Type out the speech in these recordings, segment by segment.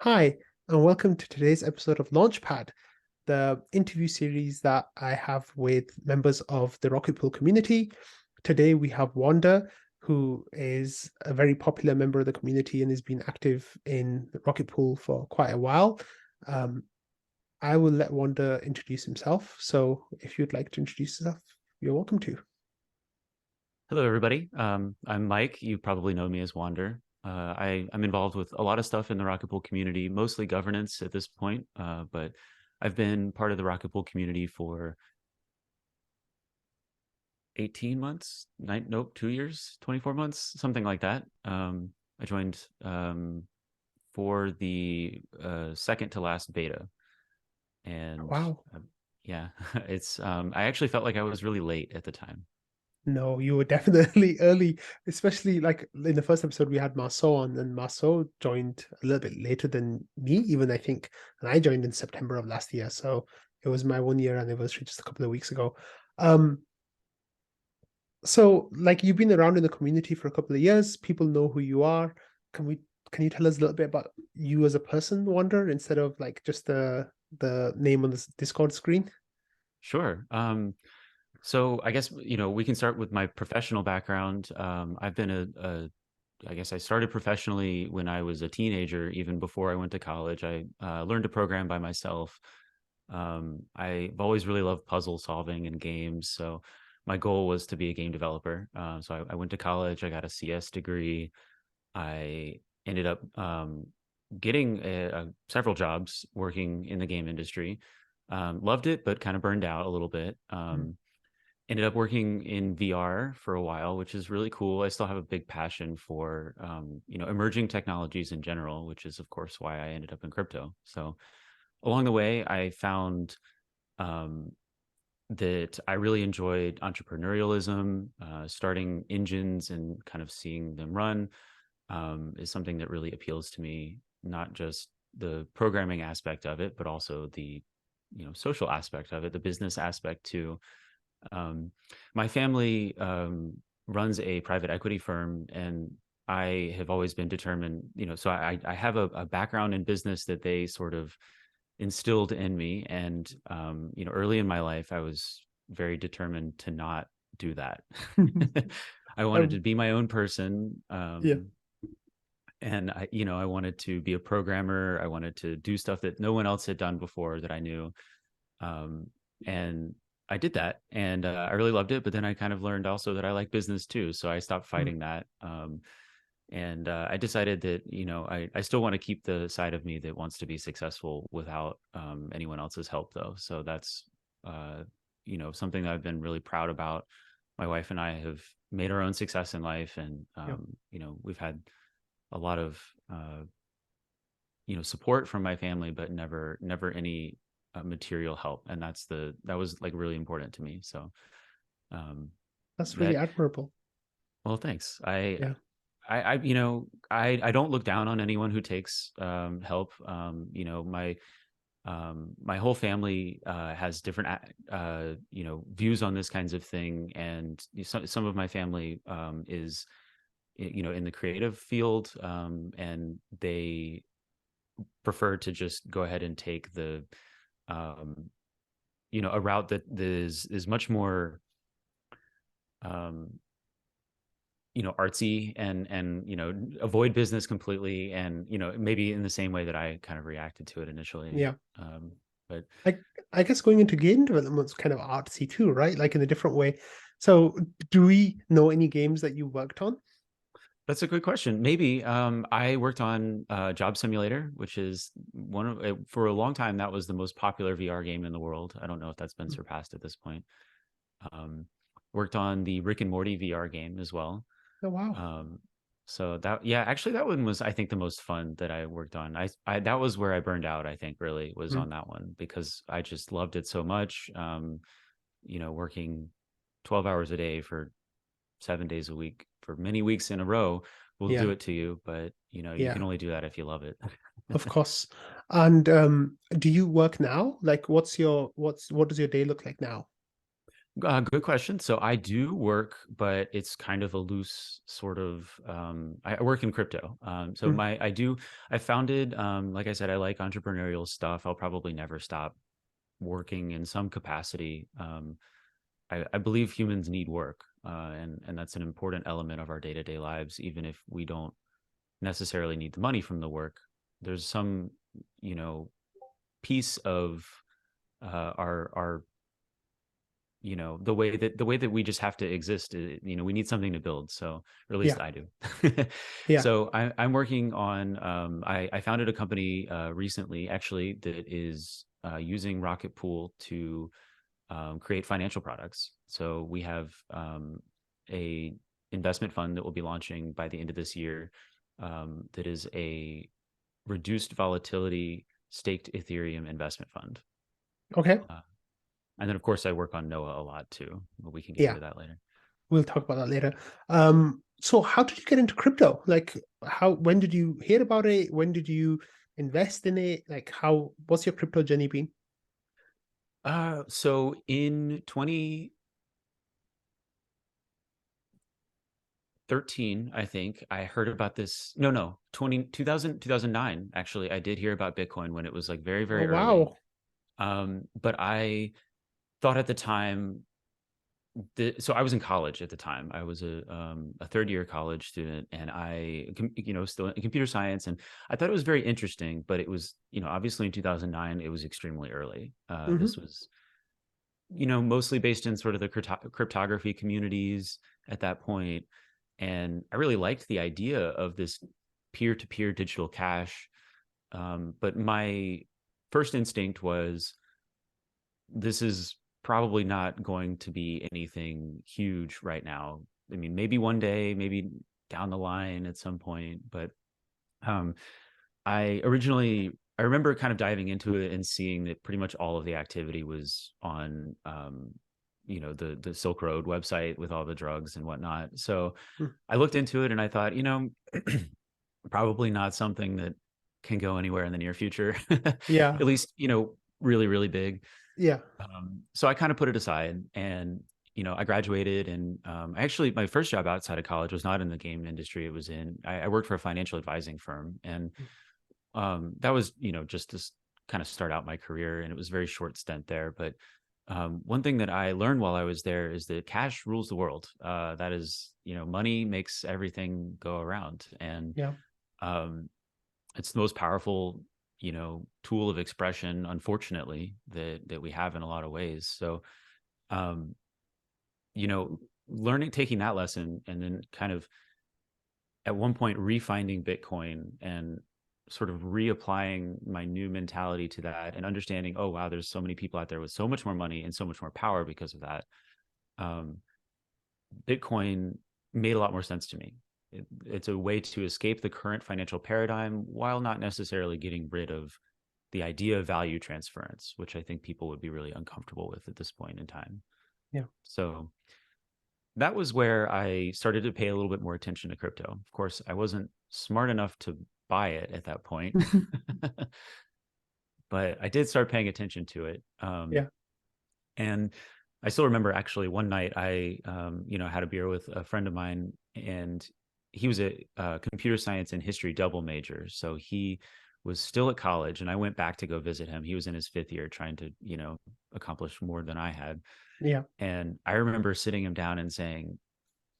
Hi, and welcome to today's episode of Launchpad, the interview series that I have with members of the Rocket Pool community. Today we have Wanda, who is a very popular member of the community and has been active in the Rocket Pool for quite a while. Um, I will let Wanda introduce himself. So if you'd like to introduce yourself, you're welcome to. Hello, everybody. I'm Mike. You probably know me as Wander. I'm involved with a lot of stuff in the Rocket Pool community, mostly governance at this point, but I've been part of the Rocket Pool community for 18 months, 2 years, 24 months, something like that. I joined for the second to last beta. And Wow. yeah, I actually felt like I was really late at the time. No, you were definitely early, especially like in the first episode we had Marceau on, and Marceau joined a little bit later than me, even I think, and I joined in September of last year. So it was my 1 year anniversary just a couple of weeks ago. Um, so like you've been around in the community for a couple of years, people know who you are. Can we can you tell us a little bit about you as a person, Wonder, instead of like just the name on the Discord screen? Sure. So I guess, we can start with my professional background. I've been I guess I started professionally when I was a teenager, even before I went to college. I learned to program by myself. I've always really loved puzzle solving and games. So my goal was to be a game developer. So I went to college, I got a CS degree. I ended up getting several jobs working in the game industry. Loved it, but kind of burned out a little bit. Ended up working in VR for a while, which is really cool. I still have a big passion for emerging technologies in general, which is of course why I ended up in crypto. So along the way, I found um, that I really enjoyed entrepreneurialism, starting engines and kind of seeing them run is something that really appeals to me. Not just the programming aspect of it, but also the social aspect of it, the business aspect too. um, my family runs a private equity firm, and I have always been determined, so I have a background in business that they sort of instilled in me. And, early in my life, I was very determined to not do that. I wanted Um, to be my own person. yeah. And I wanted to be a programmer. I wanted to do stuff that no one else had done before that I knew. um, and I did that, and I really loved it. But then I kind of learned also that I like business too, so I stopped Mm. fighting that. And I decided that I still want to keep the side of me that wants to be successful without anyone else's help, though. So that's uh, something that I've been really proud about. My wife and I have made our own success in life, and Yeah. we've had a lot of support from my family, but never any material help. And that was like really important to me. So um That's really that admirable. well, thanks. Yeah. I don't look down on anyone who takes help. My whole family has different views on this kinds of thing. And some of my family is in the creative field, and they prefer to just go ahead and take the um, a route that is much more um, artsy, and avoid business completely, and maybe in the same way that I kind of reacted to it initially. Yeah. But I I guess going into game development's kind of artsy too, right? Like in a different way. So do we know any games that you worked on? that's a good question. Maybe I worked on Job Simulator, which is for a long time that was the most popular VR game in the world. I don't know if that's been Mm. surpassed at this point. Um, Worked on the Rick and Morty VR game as well. Oh wow. Um, so that, yeah, actually that one was, I think, the most fun that I worked on. That was where I burned out, I think, really was Mm. on that one, because I just loved it so much. Working 12 hours a day for 7 days a week for many weeks in a row will do Yeah, it to you. But, you can yeah, only do that if you love it. of course. And do you work now? Like what does your day look like now? Good question. So I do work, but it's kind of a loose sort of. I work in crypto. So Mm, I founded. Like I said, I like entrepreneurial stuff. I'll probably never stop working in some capacity. I believe humans need work, and that's an important element of our day to day lives, even if we don't necessarily need the money from the work. There's some, you know, piece of our the way that we just have to exist, we need something to build, so, or at least yeah, I do. yeah. So I'm working on I founded a company recently actually that is using Rocket Pool to create financial products. So we have a investment fund that will be launching by the end of this year, that is a reduced volatility staked Ethereum investment fund. Okay. uh, and then, of course, I work on Noah a lot too, but we can get Yeah, into that later. we'll talk about that later. So how did you get into crypto? Like, when did you hear about it? When did you invest in it? Like, what's your crypto journey been? So in 2013, I think I heard about this. No, 2009, actually, I did hear about Bitcoin when it was like very, Oh, very early. wow. But I thought at the time so I was in college at the time. I was a third year college student, and still in computer science, and I thought it was very interesting. But it was, obviously in 2009, it was extremely early. This Hmm. was, mostly based in sort of the cryptography communities at that point, and I really liked the idea of this peer-to-peer digital cash. But my first instinct was, this is probably not going to be anything huge right now. I mean, maybe one day, maybe down the line at some point, but um, I remember kind of diving into it and seeing that pretty much all of the activity was on, the Silk Road website with all the drugs and whatnot. So I looked into it and I thought, probably not something that can go anywhere in the near future, Yeah, at least, really, really big. yeah. So I kind of put it aside, and I graduated, and my first job outside of college was not in the game industry. It was I worked for a financial advising firm, and that was just to kind of start out my career, and it was a very short stint there. But one thing that I learned while I was there is that cash rules the world. That is, money makes everything go around, and Yeah. um, it's the most powerful tool of expression, unfortunately, that we have in a lot of ways. So um you know taking that lesson, and then kind of at one point refinding Bitcoin and sort of reapplying my new mentality to that, and understanding, oh wow, there's so many people out there with so much more money and so much more power because of that. um Bitcoin made a lot more sense to me. It's a way to escape the current financial paradigm while not necessarily getting rid of the idea of value transference, which I think people would be really uncomfortable with at this point in time. Yeah. So that was where I started to pay a little bit more attention to crypto. Of course, I wasn't smart enough to buy it at that point, but I did start paying attention to it. Yeah. And I still remember, actually, one night I, had a beer with a friend of mine, and he was a computer science and history double major. So he was still at college, and I went back to go visit him. He was in his fifth year, trying to, accomplish more than I had. Yeah. And I remember sitting him down and saying,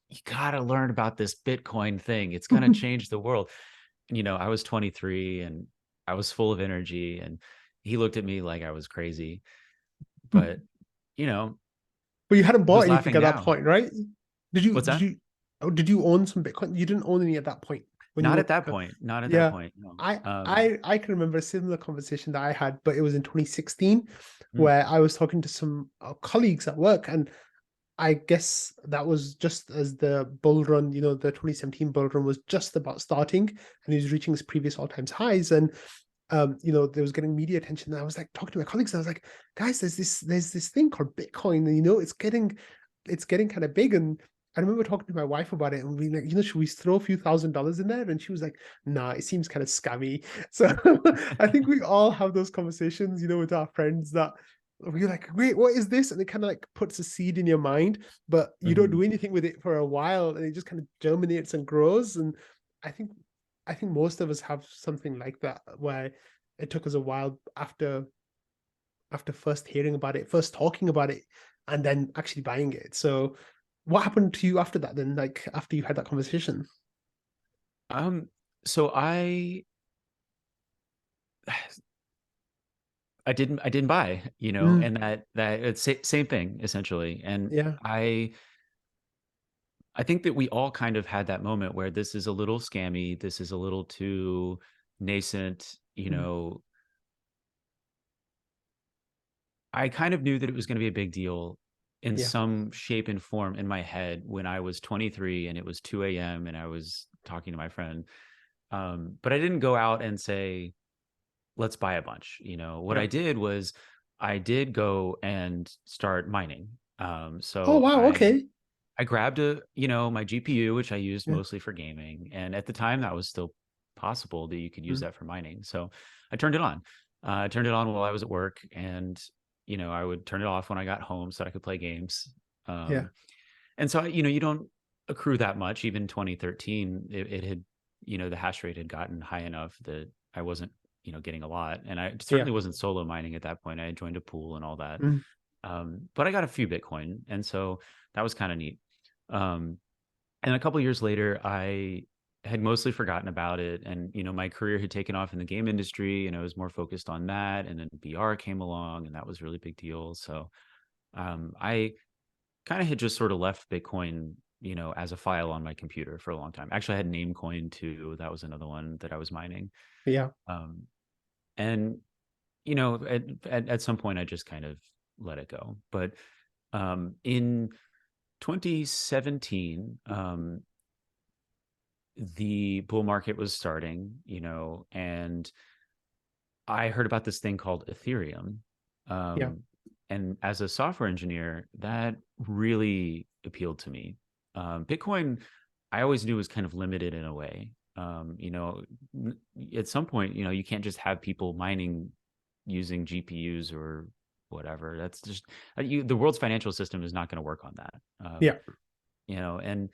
you got to learn about this Bitcoin thing. It's going to change the world. And, I was 23 and I was full of energy, and he looked at me like I was crazy, but, you know, But you hadn't bought who's anything laughing at that now? point, right? Did you What's did that? you did you own some Bitcoin? You didn't own any at that point when you Not were. at that point. Not at that Yeah. point. No. I can remember a similar conversation that I had, but it was in 2016, Mm, where I was talking to some colleagues at work, and I guess that was just as the bull run, the 2017 bull run was just about starting, and he was reaching his previous all-time highs. And there was getting media attention. And I was like talking to my colleagues, and I was like, guys, there's this thing called Bitcoin, and it's getting kind of big. And I remember talking to my wife about it, and we like, should we throw a few $1,000s in there? And she was like, nah, it seems kind of scammy. So I think we all have those conversations, with our friends, that you're like, wait, what is this? And it kind of like puts a seed in your mind, but you don't Mhm. do anything with it for a while, and it just kind of germinates and grows. And I think I think most of us have something like that, where it took us a while after first hearing about it, first talking about it, and then actually buying it. So what happened to you after that then, like after you had that conversation? Um, so I didn't buy, Mm, and that it's same thing essentially. And yeah, I think that we all kind of had that moment where this is a little scammy, this is a little too nascent, mm, I kind of knew that it was going to be a big deal in yeah, some shape and form in my head when I was 23 and it was 2 a.m. and I was talking to my friend. But I didn't go out and say, let's buy a bunch. What yeah. I did was I did go and start mining. Oh So wow, okay. I grabbed my GPU, which I used Yeah. mostly for gaming. And at the time that was still possible that you could use Mm, that for mining. So I turned it on. I turned it on while I was at work, and I would turn it off when I got home so that I could play games. yeah, And so you don't accrue that much. Even 2013, it had, the hash rate had gotten high enough that I wasn't, getting a lot. And I yeah. certainly wasn't solo mining at that point. I had joined a pool and all that. Mm, But I got a few Bitcoin, and so that was kind of neat. Um, and a couple years later, I had mostly forgotten about it, and my career had taken off in the game industry, and I was more focused on that. And then VR came along, and that was a really big deal. So I kind of had just sort of left Bitcoin, as a file on my computer for a long time. Actually, I had Namecoin too. That was another one that I was mining. yeah, Um, and at some point, I just kind of let it go. But in 2017, the bull market was starting, and I heard about this thing called Ethereum. yeah, Um, and as a software engineer, that really appealed to me. Bitcoin, I always knew was kind of limited in a way. At some point, you can't just have people mining using GPUs or whatever. That's just the world's financial system is not going to work on that. yeah. And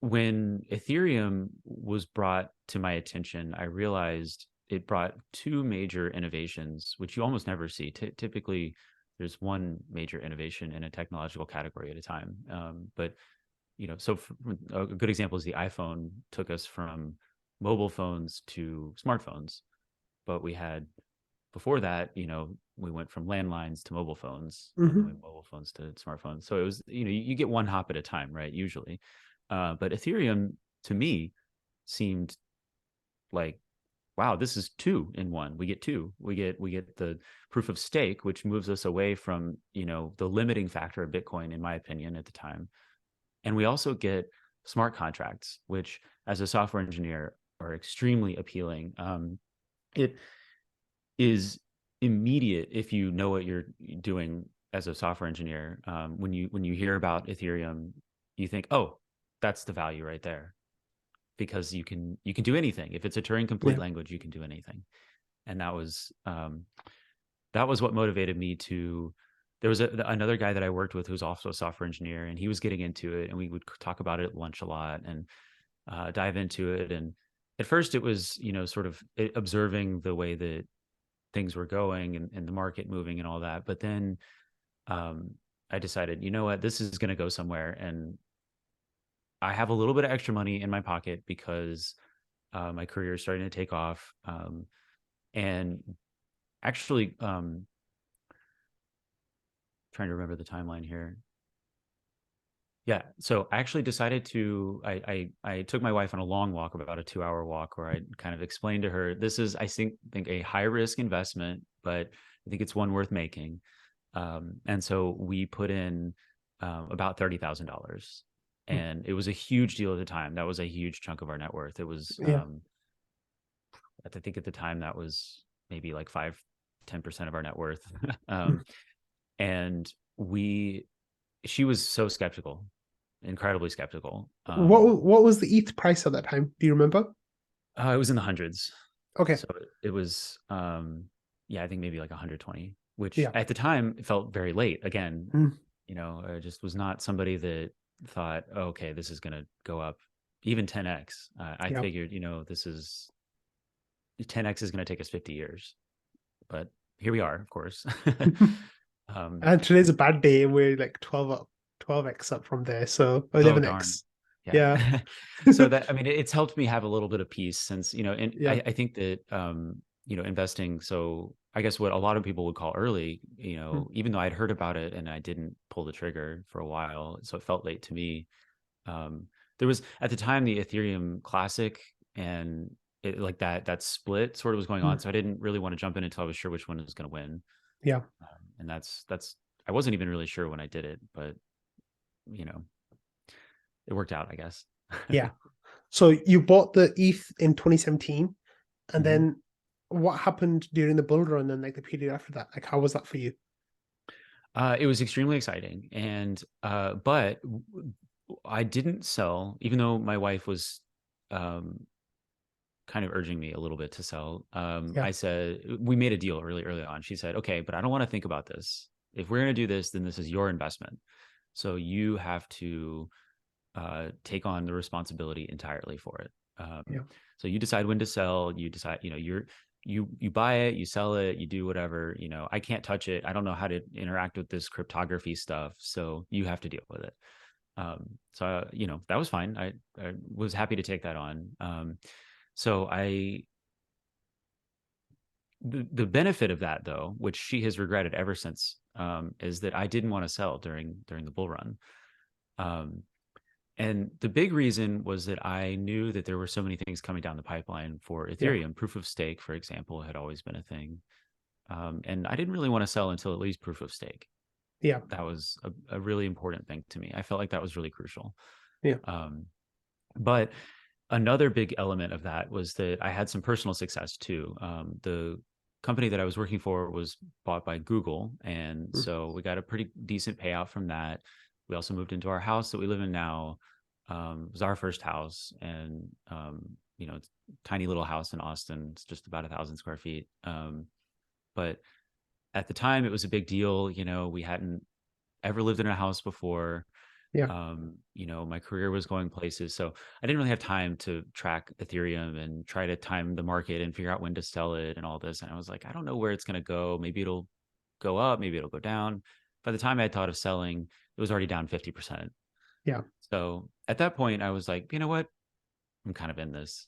when Ethereum was brought to my attention, I realized it brought two major innovations, which you almost never see. Typically, there's one major innovation in a technological category at a time. But so a good example is the iPhone took us from mobile phones to smartphones. But we had before that, we went from landlines to mobile phones, and then we Hmm. mobile phones to smartphones. So it was, you get one hop at a time, right? Usually. But Ethereum to me seemed like, wow, this is two in one. We get two. We get the proof of stake, which moves us away from, the limiting factor of Bitcoin, in my opinion, at the time. And we also get smart contracts, which as a software engineer are extremely appealing. It is immediate if you know what you're doing as a software engineer. When you hear about Ethereum, you think, oh, that's the value right there, because you can do anything. If it's a Turing complete Yeah. language, you can do anything. And that was what motivated me to. There was another guy that I worked with who's also a software engineer, and he was getting into it, and we would talk about it at lunch a lot and dive into it. And at first, it was sort of observing the way that things were going, and the market moving and all that. But then um, I decided, you know what, this is going to go somewhere, and I have a little bit of extra money in my pocket because my career is starting to take off. And actually, trying to remember the timeline here. Yeah, so I actually decided to. I took my wife on a long walk, about a 2-hour walk, where I kind of explained to her, this is, I think a high risk investment, but I think it's one worth making. And so we put in about $30,000, Mm, and it was a huge deal at the time. That was a huge chunk of our net worth. It was, yeah. I think at the time that was maybe like 5-10% of our net worth. Mm. And she was so skeptical, incredibly skeptical. What was the ETH price at that time? Do you remember? It was in the hundreds. Okay. So it was, yeah, I think maybe like 120. which Yeah. at the time felt very late. Again, Mm. I just was not somebody that thought, oh, okay, this is going to go up even 10x. I Yeah. figured, this is 10x is going to take us 50 years, but here we are, of course. um, And today's a bad day. We're like 12x up from there. So oh, darn. 11x. Yeah. Yeah. So that, I mean, it's helped me have a little bit of peace since, and Yeah. I think that, investing. So I guess what a lot of people would call early, Mm. even though I'd heard about it and I didn't pull the trigger for a while, so it felt late to me. Um, there was at the time the Ethereum Classic and it, like that split sort of was going on, Mm. so I didn't really want to jump in until I was sure which one was going to win. Yeah. And that's I wasn't even really sure when I did it, but you know, it worked out, I guess. Yeah. So you bought the ETH in 2017, and hmm then what happened during the bull run and like the period after that? Like, how was that for you? It was extremely exciting, and but I didn't sell, even though my wife was um, kind of urging me a little bit to sell. Yeah. I said we made a deal early on. She said, "Okay, but I don't want to think about this. If we're going to do this, then this is your investment. So you have to take on the responsibility entirely for it. Yeah. So you decide when to sell. You decide, you buy it, you sell it, you do whatever. I can't touch it. I don't know how to interact with this cryptography stuff. So you have to deal with it. So that was fine. I was happy to take that on. So the benefit of that though, which she has regretted ever since, is that I didn't want to sell during the bull run. Um, and the big reason was that I knew that there were so many things coming down the pipeline for Yeah. Ethereum. Proof of stake, for example, had always been a thing. And I didn't really want to sell until at least proof of stake. Yeah. That was a really important thing to me. I felt like that was really crucial. Yeah. Um, but another big element of that was that I had some personal success too. The company that I was working for was bought by Google. And Mm. so we got a pretty decent payout from that. We also moved into our house that we live in now. It was our first house. And, it's a tiny little house in Austin. It's just about 1,000 square feet. But at the time, it was a big deal. We hadn't ever lived in a house before. Yeah. My career was going places. So I didn't really have time to track Ethereum and try to time the market and figure out when to sell it and all this. And I was like, I don't know where it's going to go. Maybe it'll go up, maybe it'll go down. By the time I had thought of selling, it was already down 50%. Yeah. So at that point, I was like, you know what? I'm kind of in this.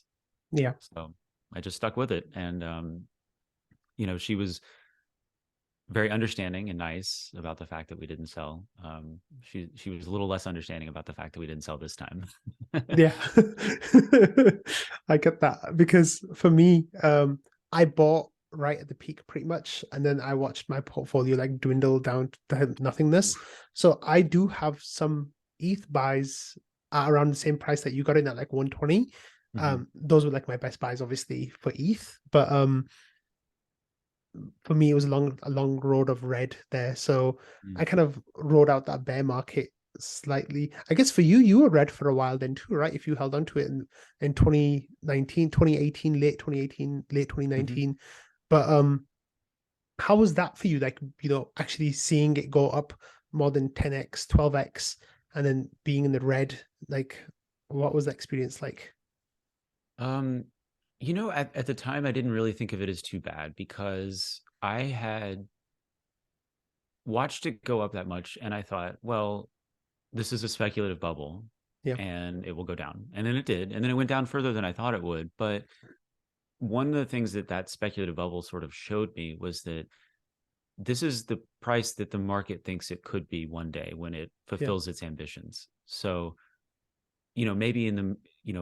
Yeah. So I just stuck with it. And, she was very understanding and nice about the fact that we didn't sell. She was a little less understanding about the fact that we didn't sell this time. Yeah. I get that because for me, I bought right at the peak pretty much, and then I watched my portfolio like dwindle down to nothingness. So I do have some ETH buys at around the same price that you got in at like 120. Mhm. Those were like my best buys, obviously, for ETH. But for me, it was a long road of red there. So I Mm. kind of rode out that bear market slightly. I guess for you, you were red for a while then too, right? If you held on to it in 2019, 2018, late 2018, late Mhm. 2019. But how was that for you? Like, actually seeing it go up more than 10x, 12x, and then being in the red, like what was the experience like? Um, at the time, I didn't really think of it as too bad because I had watched it go up that much and I thought, well, this is a speculative bubble Yeah. and it will go down. And then it did. And then it went down further than I thought it would. But one of the things that speculative bubble sort of showed me was that this is the price that the market thinks it could be one day when it Yeah. fulfills its ambitions. So, maybe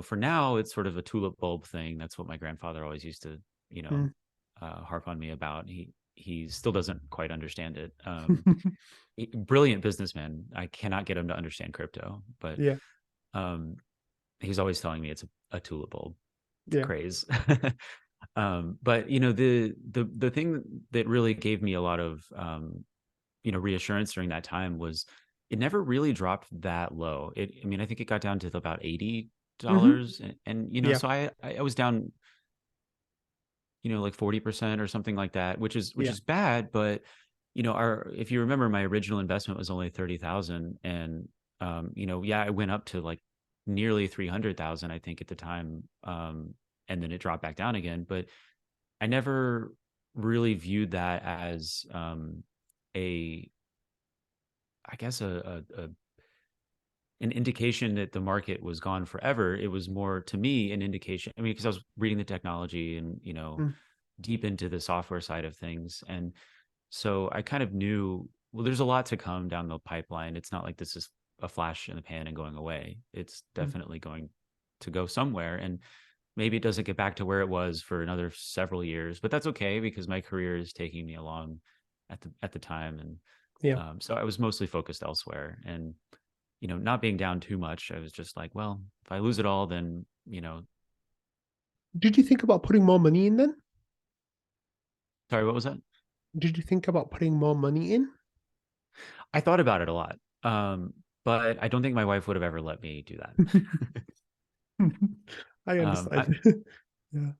for now, it's sort of a tulip bulb thing. That's what my grandfather always used to, Mm. harp on me about. He still doesn't quite understand it. Brilliant businessman. I cannot get him to understand crypto, but Yeah. um, he's always telling me it's a tulip bulb Yeah. craze. But the thing that really gave me a lot of reassurance during that time was it never really dropped that low. I mean, I think it got down to about Hmm. $80, and Yeah. so I was down, like 40% or something like that, which Yeah. is bad, but our if you remember, my original investment was only 30,000, and yeah, I went up to like nearly 300,000, I think, at the time, and then it dropped back down again. But I never really viewed that as a, I guess, an indication that the market was gone forever. It was more, to me, an indication. I mean, because I was reading the technology and Mm, deep into the software side of things, and so I kind of knew, well, there's a lot to come down the pipeline. It's not like this is a flash in the pan and going away. It's mm. definitely going to go somewhere. And maybe it doesn't get back to where it was for another several years, but that's okay because my career is taking me along at the time. And Yeah. so I was mostly focused elsewhere, and not being down too much. I was just like, well, if I lose it all, then Did you think about putting more money in then? sorry, what was that? Did you think about putting more money in? I thought about it a lot. But I don't think my wife would have ever let me do that. I um, I, understand. Yeah.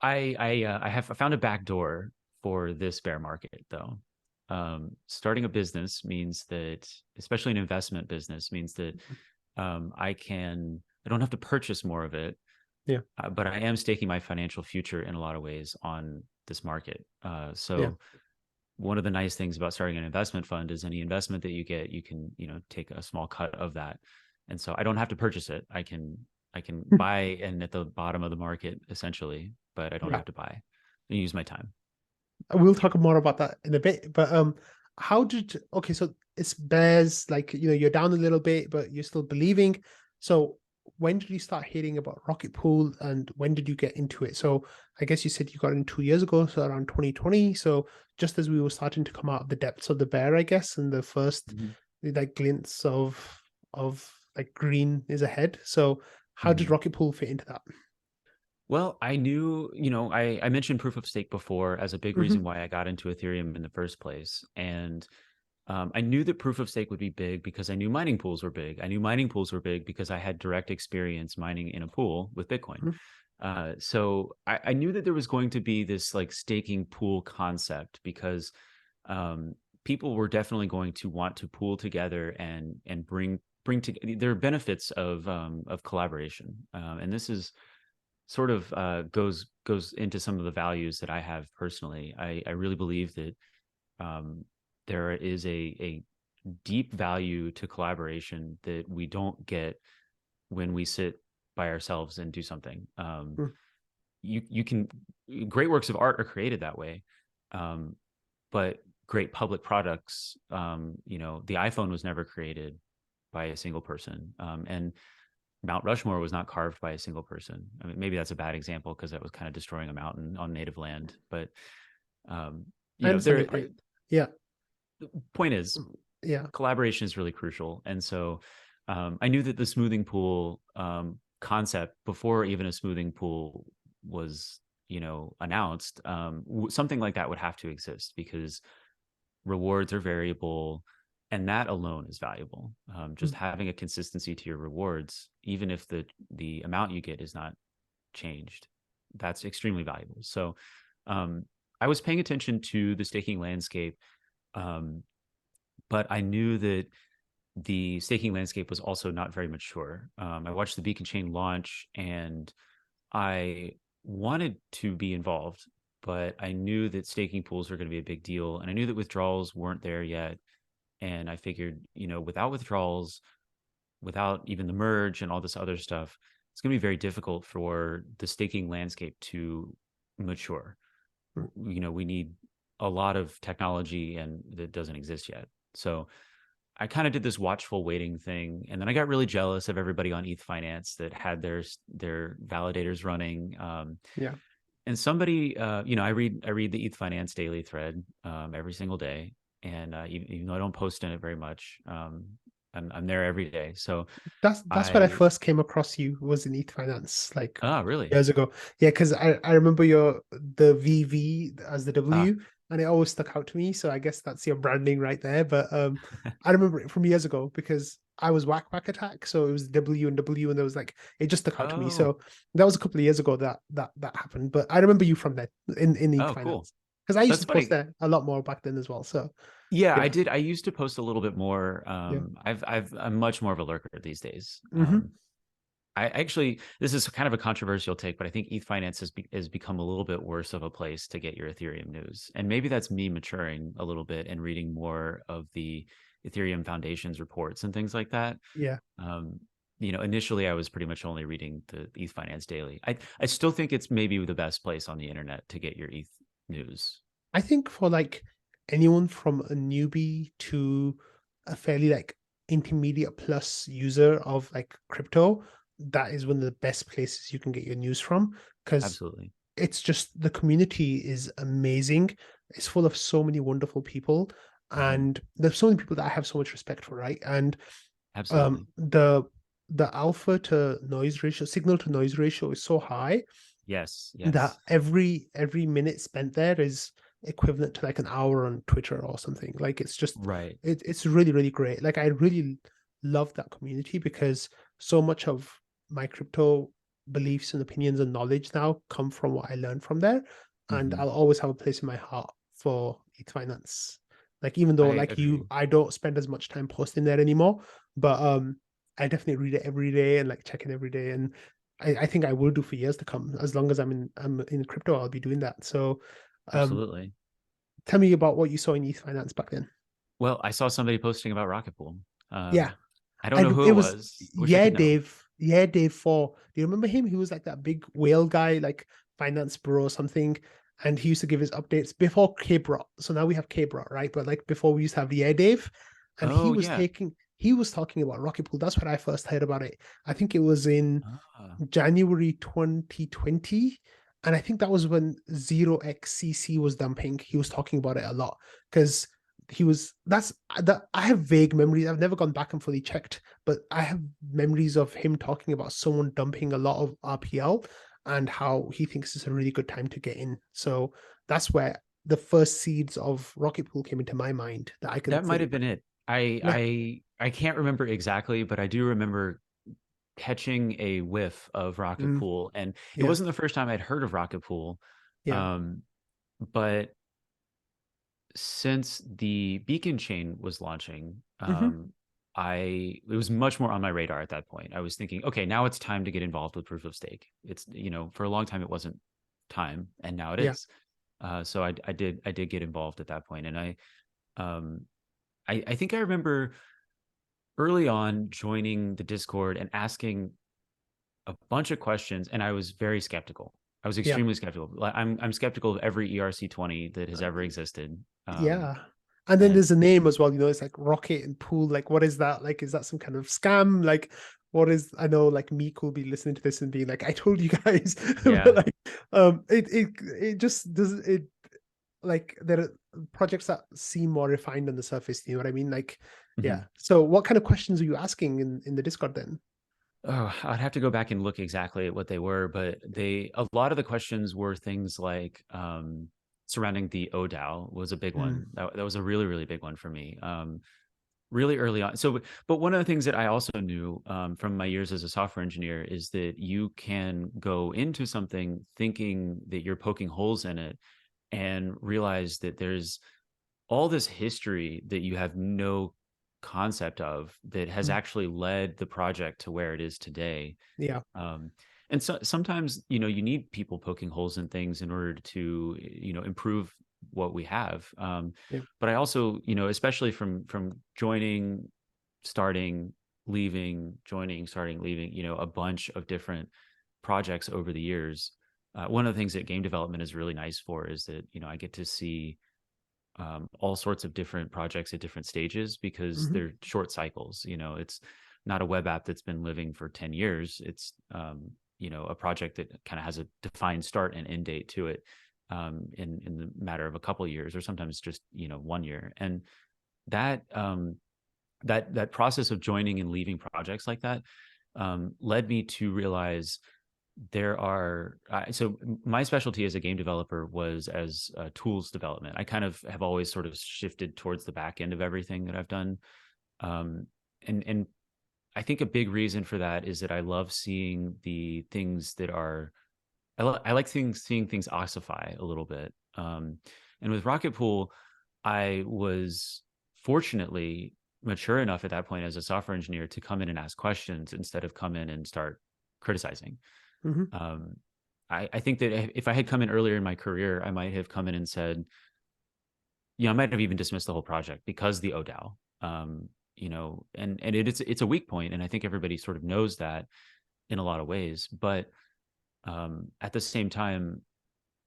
I found a back door for this bear market, though. Starting a business means that, especially an investment business, means that I don't have to purchase more of it, Yeah. but I am staking my financial future in a lot of ways on this market. Yeah. So one of the nice things about starting an investment fund is any investment that you get, you can, take a small cut of that. And so I don't have to purchase it. I can buy in at the bottom of the market essentially, but I don't Yeah. have to buy and use my time. We'll talk more about that in a bit. But how did okay, so it's bears, like you're down a little bit, but you're still believing. So when did you start hearing about Rocket Pool and when did you get into it? So I guess you said you got in 2 years ago, so around 2020. So just as we were starting to come out of the depths of the bear, I guess, and the first Mhm. like glints of like green is ahead. So how did Mhm. Rocket Pool fit into that? Well, I knew, I mentioned proof of stake before as a big reason Hmm. why I got into Ethereum in the first place. And I knew that proof of stake would be big because I knew mining pools were big. I knew mining pools were big because I had direct experience mining in a pool with Bitcoin. So I knew that there was going to be this like staking pool concept because um, people were definitely going to want to pool together and bring together. There are benefits of collaboration, and this is sort of goes into some of the values that I have personally. I really believe that um, there is a deep value to collaboration that we don't get when we sit by ourselves and do something. You can Great works of art are created that way, um, but great public products. The iPhone was never created by a single person, and Mount Rushmore was not carved by a single person. I mean, maybe that's a bad example because that was kind of destroying a mountain on native land. But um, I understand your there. point. Yeah. The point is, Yeah. collaboration is really crucial, and so I knew that the smoothing pool concept, before even a smoothing pool was announced, something like that would have to exist because rewards are variable, and that alone is valuable. Just Mm. having a consistency to your rewards, even if the amount you get is not changed, that's extremely valuable. So um, I was paying attention to the staking landscape, um, but I knew that the staking landscape was also not very mature. I watched the Beacon Chain launch, and I wanted to be involved, but I knew that staking pools were going to be a big deal, and I knew that withdrawals weren't there yet. And I figured, without withdrawals, without even the merge and all this other stuff, it's going to be very difficult for the staking landscape to mature. We need a lot of technology, and that doesn't exist yet. So I kind of did this watchful waiting thing, and then I got really jealous of everybody on ETH Finance that had their validators running. Yeah. And somebody, I read the ETH Finance daily thread every single day, and even though I don't post in it very much, I'm there every day. So That's when I I first came across you, was in ETH Finance like really years ago. Yeah, because I remember the VV as the ah W and it always stuck out to me. So I guess that's your branding right there. But I remember it from years ago because I was Whack Whack Attack. So it was W and W and there was like it just stuck out to me. oh So that was a couple of years ago that happened. But I remember you from that in ETH oh cool. Finance. Because I used That's to post funny. there a lot more back then as well. So Yeah, I yeah. did. I used to post a little bit more. Yeah. I'm much more of a lurker these days. Hmm. I actually, this is kind of a controversial take, but I think ETH Finance has become a little bit worse of a place to get your Ethereum news. And maybe that's me maturing a little bit and reading more of the Ethereum Foundation's reports and things like that. Yeah. Um, initially I was pretty much only reading the ETH Finance Daily. I still think it's maybe the best place on the internet to get your ETH news. I think for like anyone from a newbie to a fairly like intermediate plus user of like crypto, that is one of the best places you can get your news from because Absolutely. it's just the community is amazing. It's full of so many wonderful people, Hmm. and there's so many people that I have so much respect for, right? And Absolutely. the alpha to noise ratio, signal to noise ratio is so high Yes. that Yes. every minute spent there is equivalent to like an hour on Twitter or something. Like it's just Right. it's really, really great. Like I really love that community because so much of my crypto beliefs and opinions and knowledge now come from what I learned from there. And Hmm. I'll always have a place in my heart for ETH Finance. Like even though I like you agree. I don't spend as much time posting there anymore, but I definitely read it every day and like check in every day. And I think I will do for years to come. As long as I'm in crypto, I'll be doing that. So um Absolutely. tell me about what you saw in ETH Finance back then. Well, I saw somebody posting about Rocket Pool. Yeah. I don't know And who it it was was. Wish I could know. Yeah, Dave 4. Do you remember him? He was like that big whale guy, like finance bro or something. And he used to give his updates before K-Brot. So now we have K-Brot, right? But like before we used to have Yeah Dave. And Oh yeah. he was talking about Rocket Pool. That's when I first heard about it. I think it was in Ah, January 2020. And I think that was when 0xCC was dumping. He was talking about it a lot because that's that I have vague memories. I've never gone back and fully checked, but I have memories of him talking about someone dumping a lot of RPL and how he thinks it's a really good time to get in. So that's where the first seeds of Rocket Pool came into my mind that I can that might think. have been it. I Yeah. I I can't remember exactly, but I do remember catching a whiff of Rocket Mm, Pool, and it yeah. wasn't the first time I'd heard of Rocket Pool. Yeah. Um, but since the Beacon chain was launching, Hmm. it was much more on my radar at that point. I was thinking, okay, now it's time to get involved with proof of stake. It's for a long time it wasn't time, and now it Yeah. is. So I did get involved at that point, and um, I think I remember early on joining the Discord and asking a bunch of questions, and I was very skeptical. I was Yeah. extremely skeptical. I'm skeptical of every ERC20 that has ever existed. Yeah. And then And there's a name as well, it's like Rocket and Pool. Like, what is that? Like, is that some kind of scam? Like, what is, I know like Meek will be listening to this and being like, I told you guys. But yeah. like, it just does it like there are projects that seem more refined on the surface, you know what I mean? Like, yeah. Mhm. So what kind of questions are you asking in the Discord then? Oh, I'd have to go back and look exactly at what they were, but a lot of the questions were things like surrounding the ODAO was a big Mm, one. That was a really, really big one for me. Really early on. So, but one of the things that I also knew from my years as a software engineer is that you can go into something thinking that you're poking holes in it and realize that there's all this history that you have no concept of that has mm, actually led the project to where it is today. yeah. Um, and so sometimes, you need people poking holes in things in order to, improve what we have. Yeah. But I also, especially from joining, starting, leaving, joining, starting, leaving, a bunch of different projects over the years. One of the things that game development is really nice for is that, I get to see all sorts of different projects at different stages because Hmm. they're short cycles. It's not a web app that's been living for 10 years. It's, a project that kind of has a defined start and end date to it in the matter of a couple of years or sometimes just, 1 year. And that, that process of joining and leaving projects like that led me to realize there are so my specialty as a game developer was as tools development. I kind of have always sort of shifted towards the back end of everything that I've done, um, and I think a big reason for that is that I love seeing the things that are I like seeing things ossify a little bit. And with Rocket Pool, I was fortunately mature enough at that point as a software engineer to come in and ask questions instead of come in and start criticizing. Mm-hmm. Um, I think that if I had come in earlier in my career, I might have come in and said, I might have even dismissed the whole project because the ODAO, and it's a weak point, and I think everybody sort of knows that in a lot of ways. But at the same time,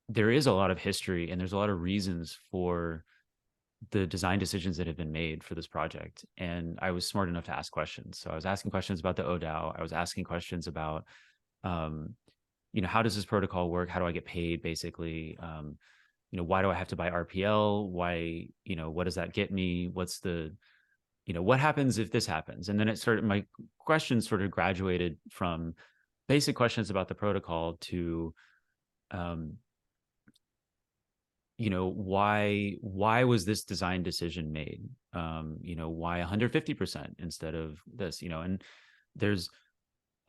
there is a lot of history and there's a lot of reasons for the design decisions that have been made for this project. And I was smart enough to ask questions. So I was asking questions about the ODAO. I was asking questions about, um, how does this protocol work? How do I get paid, basically? Why do I have to buy RPL? Why, what does that get me? What's the, what happens if this happens? And then my questions sort of graduated from basic questions about the protocol to, why was this design decision made? Why 150% instead of this? And there's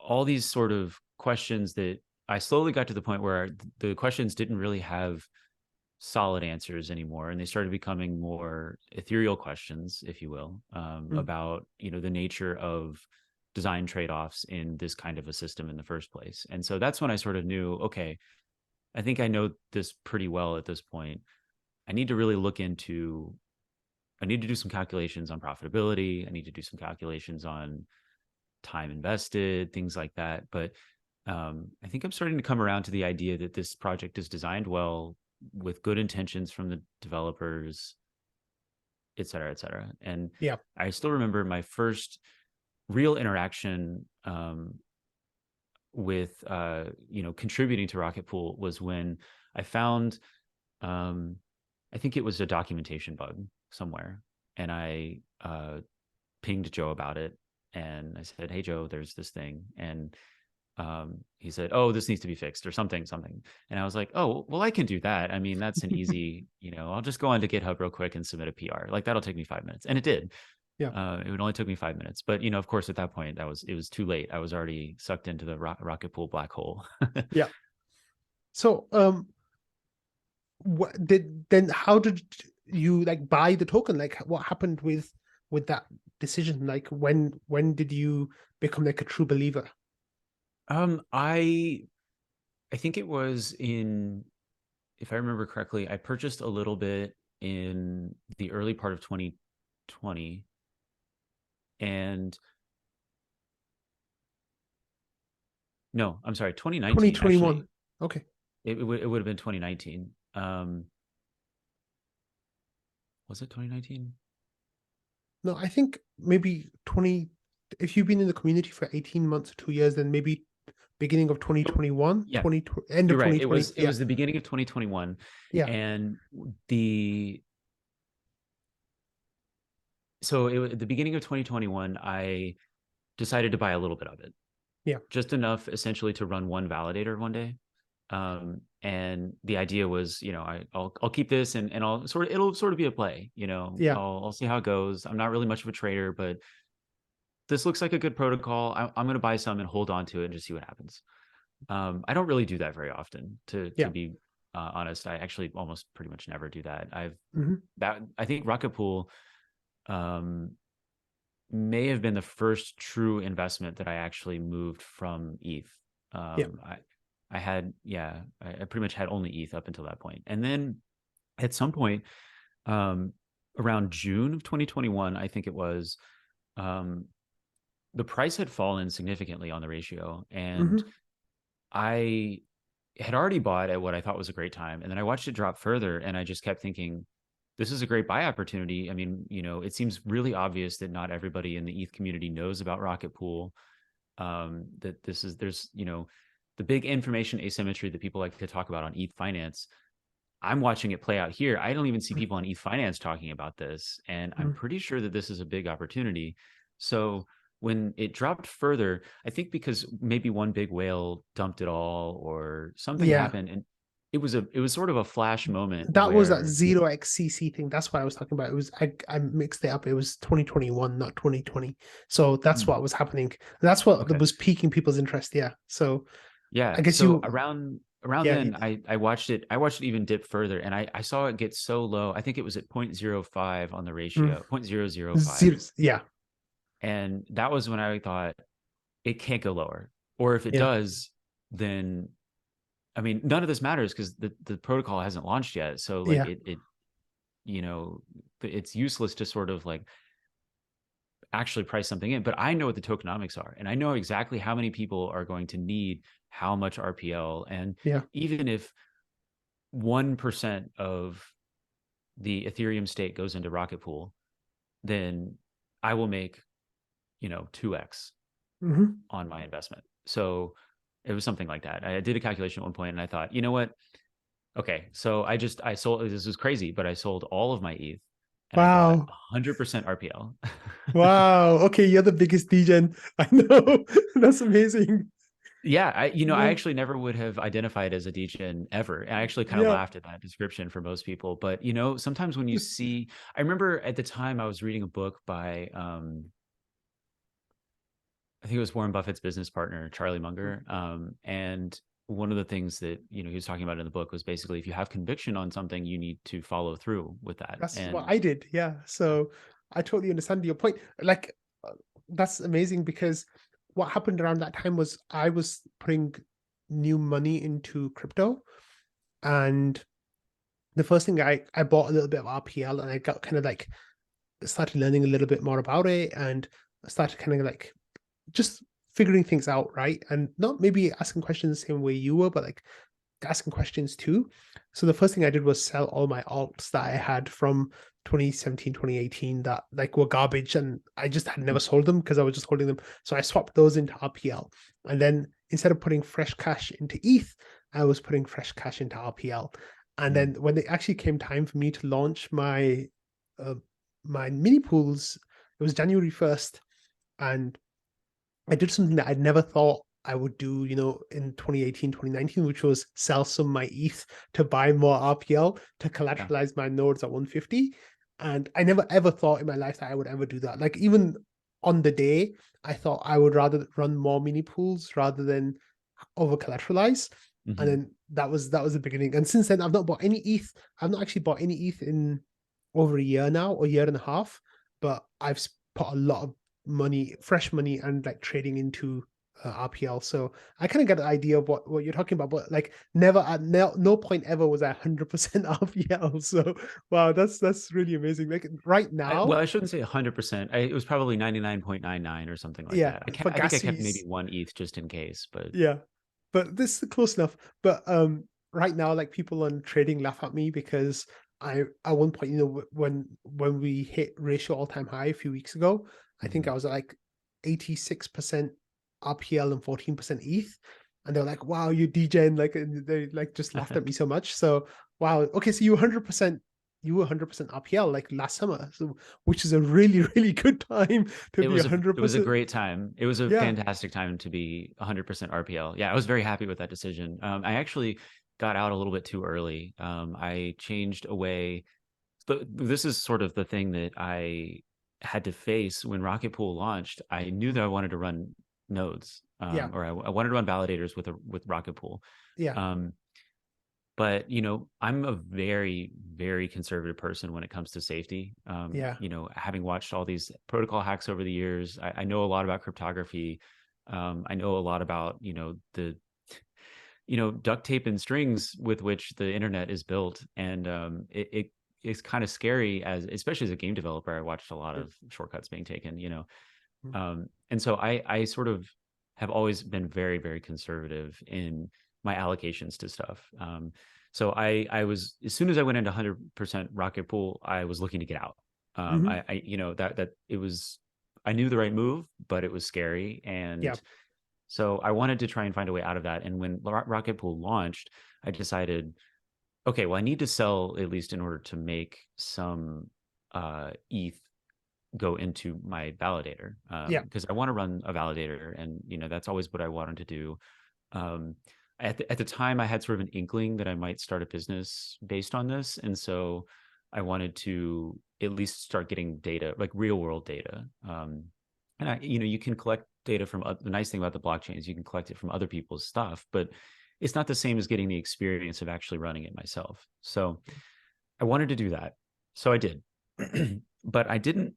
all these sort of questions that I slowly got to the point where the questions didn't really have solid answers anymore, and they started becoming more ethereal questions, if you will, about the nature of design trade-offs in this kind of a system in the first place. And so that's when I sort of knew, okay, I think I know this pretty well at this point. I need to really I need to do some calculations on profitability. I need to do some calculations on time invested, things like that. But I think I'm starting to come around to the idea that this project is designed well with good intentions from the developers, et cetera, et cetera. And Yeah. I still remember my first real interaction with contributing to Rocket Pool was when I found I think it was a documentation bug somewhere, and I pinged Joe about it, and I said, "Hey Joe, there's this thing," and he said, "Oh, this needs to be fixed," or something. And I was like, "Oh, well, I can do that. I mean, that's an easy, I'll just go onto GitHub real quick and submit a PR. Like that'll take me 5 minutes," and it did. Yeah. It would only took me 5 minutes, but of course, at that point, it was too late. I was already sucked into the Rocket Pool black hole. Yeah. So, how did you like buy the token? Like, what happened with that decision? Like, when did you become like a true believer? I think it was if I remember correctly, I purchased a little bit in the early part of 2020, and no, I'm sorry, 2019. 2021. Actually, Okay. it would have been 2019. Was it 2019? No, I think maybe 20. If you've been in the community for 18 months or 2 years, then maybe beginning of 2021, Yeah, end of you're right. 2020. It was the beginning of 2021, Yeah. and at the beginning of 2021, I decided to buy a little bit of it. Yeah. Just enough essentially to run one validator one day. And the idea was, I'll keep this and it'll sort of be a play, Yeah. I'll see how it goes. I'm not really much of a trader, but this looks like a good protocol. I'm going to buy some and hold on to it and just see what happens. I don't really do that very often, to be honest. I actually almost pretty much never do that. I think Rocket Pool may have been the first true investment that I actually moved from ETH. I pretty much had only ETH up until that point. And then at some point, around June of 2021, I think it was, the price had fallen significantly on the ratio. And I had already bought at what I thought was a great time. And then I watched it drop further, and I just kept thinking, this is a great buy opportunity. I mean, it seems really obvious that not everybody in the ETH community knows about Rocket Pool. That there's, the big information asymmetry that people like to talk about on ETH finance. I'm watching it play out here. I don't even see people on ETH finance talking about this. And I'm pretty sure that this is a big opportunity. So when it dropped further, I think because maybe one big whale dumped it all or something happened, and it was sort of a flash moment. That was that 0xCC thing. That's what I was talking about. It was I mixed it up. It was 2021, not 2020. So that's what was happening. That's what was piquing people's interest. Yeah. So yeah, I guess so around around Yeah. then I watched it even dip further, and I saw it get so low. I think it was at 0.05 on the Mm. ratio, 0.005. Zeros. Yeah. And that was when I thought it can't go lower. Or if it Yeah. does, then I mean, none of this matters because the protocol hasn't launched yet. So like Yeah. it you know, it's useless to sort of like actually price something in. But I know what the tokenomics are, and I know exactly how many people are going to need how much RPL. And Yeah. even if 1% of the Ethereum stake goes into Rocket Pool, then I will make, 2x Hmm. on my investment. So it was something like that. I did a calculation at one point and I thought, you know what? Okay, so I sold, this was crazy, but I sold all of my ETH and I bought Wow. 100% RPL. Wow. Okay, you're the biggest degen. I know. That's amazing. Yeah, I Yeah. actually never would have identified as a degen ever. I actually kind of Yeah. laughed at that description for most people. But sometimes when you see, I remember at the time I was reading a book by I think it was Warren Buffett's business partner, Charlie Munger. And one of the things that, he was talking about in the book was basically if you have conviction on something, you need to follow through with that. That's what And I did. Yeah. So I totally understand your point. Like, that's amazing because what happened around that time was I was putting new money into crypto, and the first thing I bought a little bit of RPL, and I got kind of like started learning a little bit more about it, and I started kind of like just figuring things out, right? And not maybe asking questions the same way you were, but like asking questions too. So the first thing I did was sell all my alts that I had from 2017, 2018 that like were garbage, and I just had never sold them because I was just holding them. So I swapped those into RPL. And then instead of putting fresh cash into ETH, I was putting fresh cash into RPL. And mm, then when it actually came time for me to launch uh, my mini pools, it was January 1st. And I did something that I'd never thought I would do, in 2018, 2019, which was sell some of my ETH to buy more RPL to yeah. collateralize my nodes at 150. And I never ever thought in my life that I would ever do that. Like even on the day, I thought I would rather run more mini pools rather than over collateralize. And Hmm. then that was the beginning. And since then, I've not bought any ETH. I've not actually bought any ETH in over a year now, or a year and a half. But I've put a lot of money, fresh money, and like trading into RPL. So I kind of get the idea of what you're talking about, but like never at no point ever was I 100% RPL. So wow, that's really amazing. Like right now, Well, I shouldn't say 100%. It was probably 99.99 or something like yeah, that. for I think I kept maybe gases, one ETH just in case, but yeah, but this is close enough. But right now, like people on trading laugh at me because I at one point, when we hit ratio all-time high a few weeks ago, I think mhm. I was at like 86% RPL and 14% ETH. And they're like, wow, you degen, like, and they like just laughed at me so much. So wow, okay, so you were 100% RPL like last summer. So which is a really, really good time to be It was a 100%. great time. It was a Yeah. fantastic time to be 100% RPL. Yeah, I was very happy with that decision. I actually got out a little bit too early. I changed away. This is sort of the thing that I had to face when Rocket Pool launched. I knew that I wanted to run nodes, Yeah. or I wanted to run validators with Rocket Pool. Yeah. Um, but I'm a very, very conservative person when it comes to safety. Yeah. Having watched all these protocol hacks over the years, I know a lot about cryptography. I know a lot about the duct tape and strings with which the internet is built, and it's kind of scary, as especially as a game developer. I watched a lot of shortcuts being taken. And so I sort of have always been very, very conservative in my allocations to stuff. So I was, as soon as I went into 100% Rocket Pool, I was looking to get out. Hmm. That it was, I knew the right move, but it was scary. Yeah. And so I wanted to try and find a way out of that. And when Rocket Pool launched, I decided, okay, well, I need to sell at least in order to make some ETH go into my validator, Yeah. because I want to run a validator, and that's always what I wanted to do. Um, at the time, I had sort of an inkling that I might start a business based on this, and so I wanted to at least start getting data, like real world data. And you can collect data from the nice thing about the blockchain is you can collect it from other people's stuff, but it's not the same as getting the experience of actually running it myself. So I wanted to do that. So I did. But I didn't,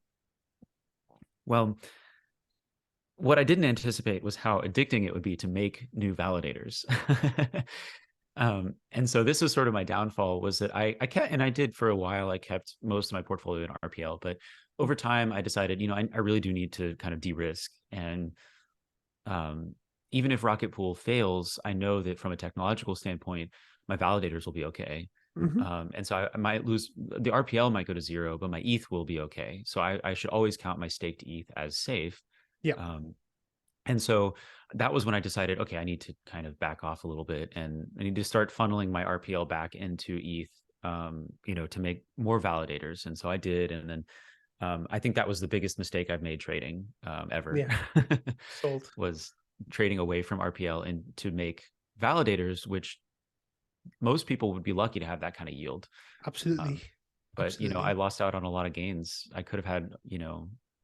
well, what I didn't anticipate was how addicting it would be to make new validators. And so this was sort of my downfall, was that I kept, and I did for a while, I kept most of my portfolio in RPL, but over time I decided, I really do need to kind of de-risk. And um, even if Rocket Pool fails, I know that from a technological standpoint, my validators will be okay. Hmm. And so I might lose, the RPL might go to zero, but my ETH will be okay. So I should always count my staked ETH as safe. Yeah. Um, and so that was when I decided, okay, I need to kind of back off a little bit, and I need to start funneling my RPL back into ETH, to make more validators. And so I did. And then I think that was the biggest mistake I've made trading ever, Yeah. Sold. was trading away from RPL and to make validators, which most people would be lucky to have that kind of yield. Absolutely. Um, but I Absolutely. lost out on a lot of gains. I could have had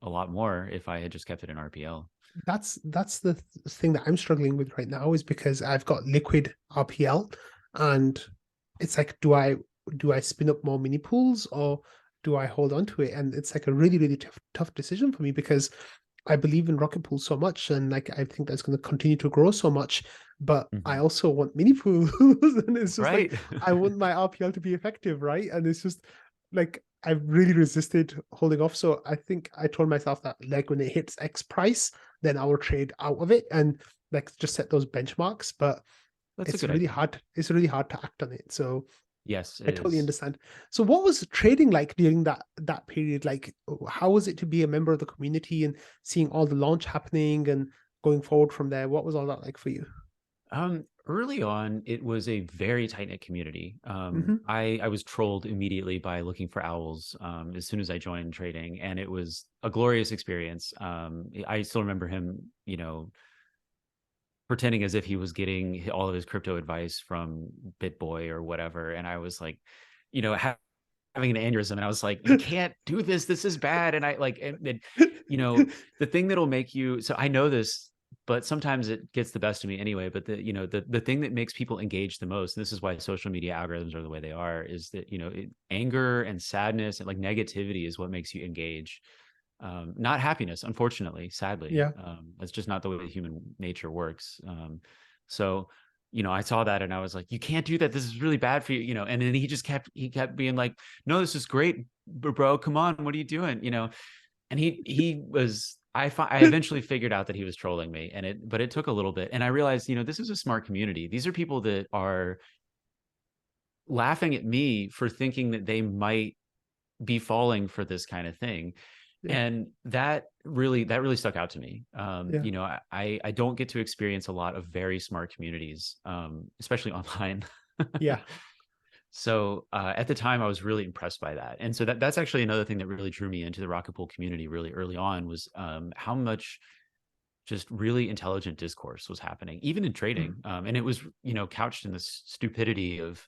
a lot more if I had just kept it in RPL. That's the thing that I'm struggling with right now, is because I've got liquid RPL, and it's like, do I spin up more mini pools, or do I hold on to it? And it's like a really, really tough decision for me, because I believe in Rocket Pool so much, and like I think that's going to continue to grow so much. But I Mhm. also want mini pools, and it's just like Right. I want my RPL to be effective, right? And it's just like I've really resisted holding off. So I think I told myself that, like, when it hits X price, then I will trade out of it and like just set those benchmarks. But That's a it's good really idea. hard. It's really hard to act on it. So Yes, it I totally is. understand. So what was trading like during that period? Like, how was it to be a member of the community and seeing all the launch happening and going forward from there? What was all that like for you? Early on, it was a very tight knit community. Hmm. I was trolled immediately by looking for owls as soon as I joined trading, and it was a glorious experience. I still remember him, pretending as if he was getting all of his crypto advice from BitBoy or whatever, and I was like, having an aneurysm, and I was like, you can't do this, this is bad. And I like, and you know the thing that'll make you, so I know this, but sometimes it gets the best of me anyway. But the thing that makes people engage the most, and this is why social media algorithms are the way they are, is that anger and sadness and like negativity is what makes you engage, not happiness, unfortunately, sadly. Yeah. That's just not the way human nature works. So I saw that and I was like, you can't do that, this is really bad for you, and then he kept being like, no, this is great, bro, come on, what are you doing, and he was, I eventually figured out that he was trolling me, but it took a little bit, and I realized, this is a smart community. These are people that are laughing at me for thinking that they might be falling for this kind of thing. Yeah. And that really stuck out to me. Yeah. I don't get to experience a lot of very smart communities, especially online. Yeah. So at the time, I was really impressed by that. And so that's actually another thing that really drew me into the Rocket Pool community really early on, was how much just really intelligent discourse was happening, even in trading. Mhm. And it was, couched in this stupidity of,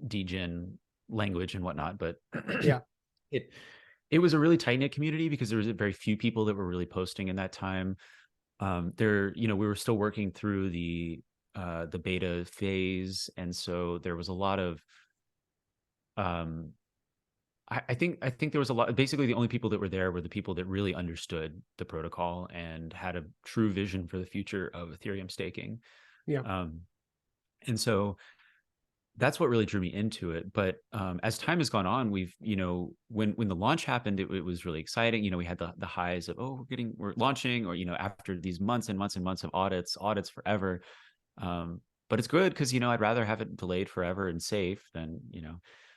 degen language and whatnot. But Yeah. it it was a really tight knit community because there was very few people that were really posting in that time. We were still working through the beta phase, and so there was a lot of um, I think there was a lot. Basically, the only people that were there were the people that really understood the protocol and had a true vision for the future of Ethereum staking. Yeah. Um, and so that's what really drew me into it. But as time has gone on, we've, when the launch happened, it was really exciting. We had the highs of, oh, we're launching, or after these months and months and months of audits forever. But it's good because I'd rather have it delayed forever and safe than.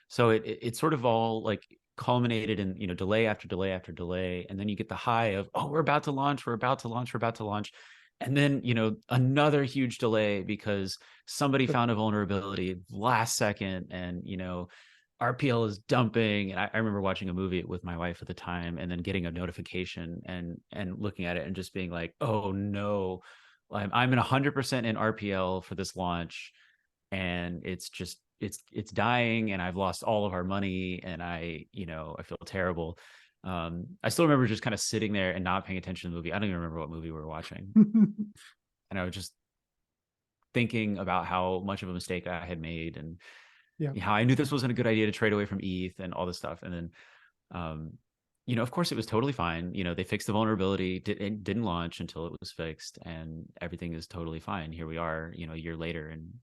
So it sort of all like culminated in delay after delay after delay, and then you get the high of, oh, we're about to launch, we're about to launch, we're about to launch, and then another huge delay because somebody found a vulnerability last second, and RPL is dumping. And I remember watching a movie with my wife at the time, and then getting a notification and looking at it and just being like, oh no, I'm in 100% in RPL for this launch, and it's just it's dying, and I've lost all of our money, and I feel terrible. I still remember just kind of sitting there and not paying attention to the movie. I don't even remember what movie we were watching, and I was just thinking about how much of a mistake I had made, and Yeah. how I knew this wasn't a good idea to trade away from ETH and all this stuff. And then, of course, it was totally fine. They fixed the vulnerability. It didn't launch until it was fixed, and everything is totally fine. Here we are, a year later, and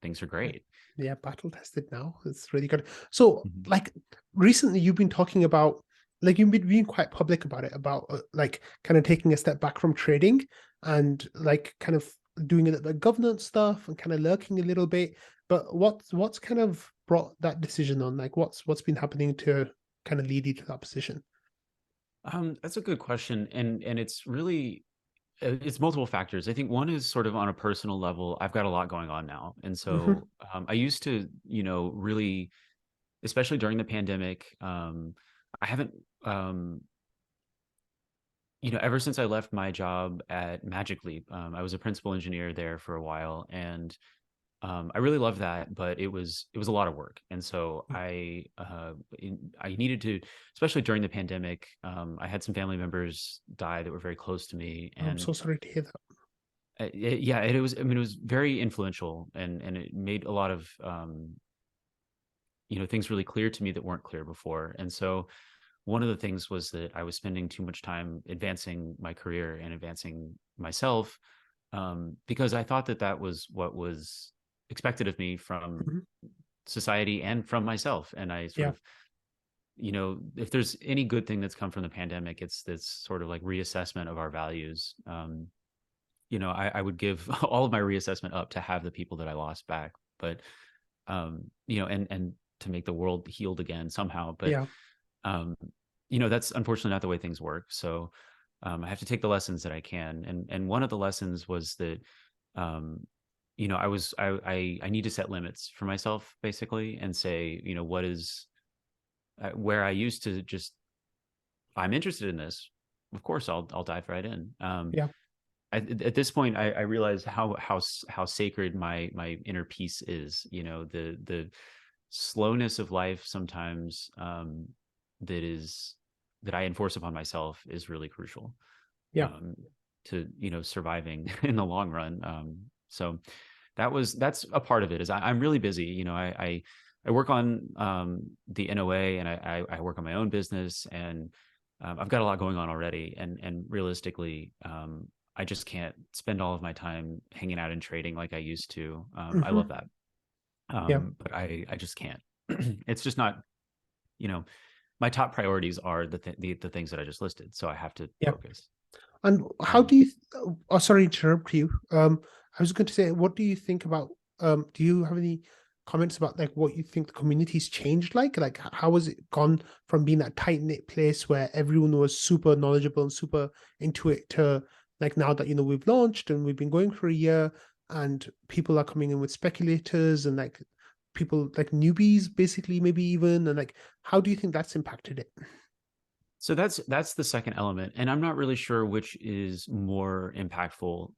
things are Yeah. great. Yeah, battle tested now. It's really good. So, Mhm. like, recently you've been talking about, like, you've been being quite public about it, about like kind of taking a step back from trading and like kind of doing a little bit of governance stuff and kind of lurking a little bit. But what's kind of brought that decision on? Like, what's been happening to kind of lead you to that position? That's a good question, and it's really it's multiple factors. I think one is sort of on a personal level. I've got a lot going on now, and Hmm. so I used to, really, especially during the pandemic, I haven't, um, ever since I left my job at Magic Leap. I was a principal engineer there for a while, and I really loved that, but it was a lot of work, and so I needed to, especially during the pandemic. I had some family members die that were very close to me, I'm and so sorry to hear that. yeah, it was. I mean, it was very influential, and it made a lot of things really clear to me that weren't clear before. And so one of the things was that I was spending too much time advancing my career and advancing myself, because I thought that that was what was expected of me from Hmm. society and from myself. And I sort Yeah. of, if there's any good thing that's come from the pandemic, it's this sort of like reassessment of our values. I would give all of my reassessment up to have the people that I lost back, but and to make the world healed again somehow. But Yeah. um, that's unfortunately not the way things work. So I have to take the lessons that I can. And one of the lessons was that um, I need to set limits for myself, basically, and say, what is where I used to just, I'm interested in this. Of course, I'll dive right in. Yeah. At this point, I realize how sacred my inner peace is. The slowness of life sometimes, that is that I enforce upon myself is really crucial, Yeah. um, to surviving in the long run. So that's a part of it. Is I'm really busy. I work on the NOA, and I work on my own business, and I've got a lot going on already. And realistically, I just can't spend all of my time hanging out and trading like I used to. I Hmm. love that, Yeah. but I just can't. It's just not. You know, my top priorities are the things that I just listed, so I have to Yeah. focus. And how Um, do you, oh, sorry to interrupt you. I was going to say, what do you think about, do you have any comments about like what you think the community's changed like? Like how has it gone from being that tight-knit place where everyone was super knowledgeable and super into it to like now that, we've launched and we've been going for a year and people are coming in with speculators and like people like newbies basically maybe even, and like, how do you think that's impacted it? So that's the second element, and I'm not really sure which is more impactful.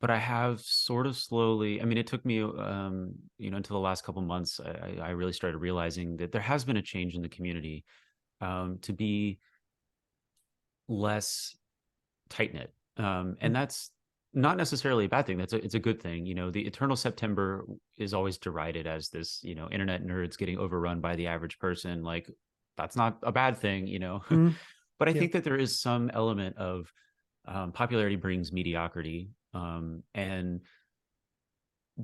But I have sort of slowly. I mean, it took me, until the last couple months. I really started realizing that there has been a change in the community, to be less tight knit, and that's not necessarily a bad thing. It's a good thing. The Eternal September is always derided as this, internet nerds getting overrun by the average person. Like, that's not a bad thing. Mm, But I yeah. think that there is some element of, popularity brings mediocrity, and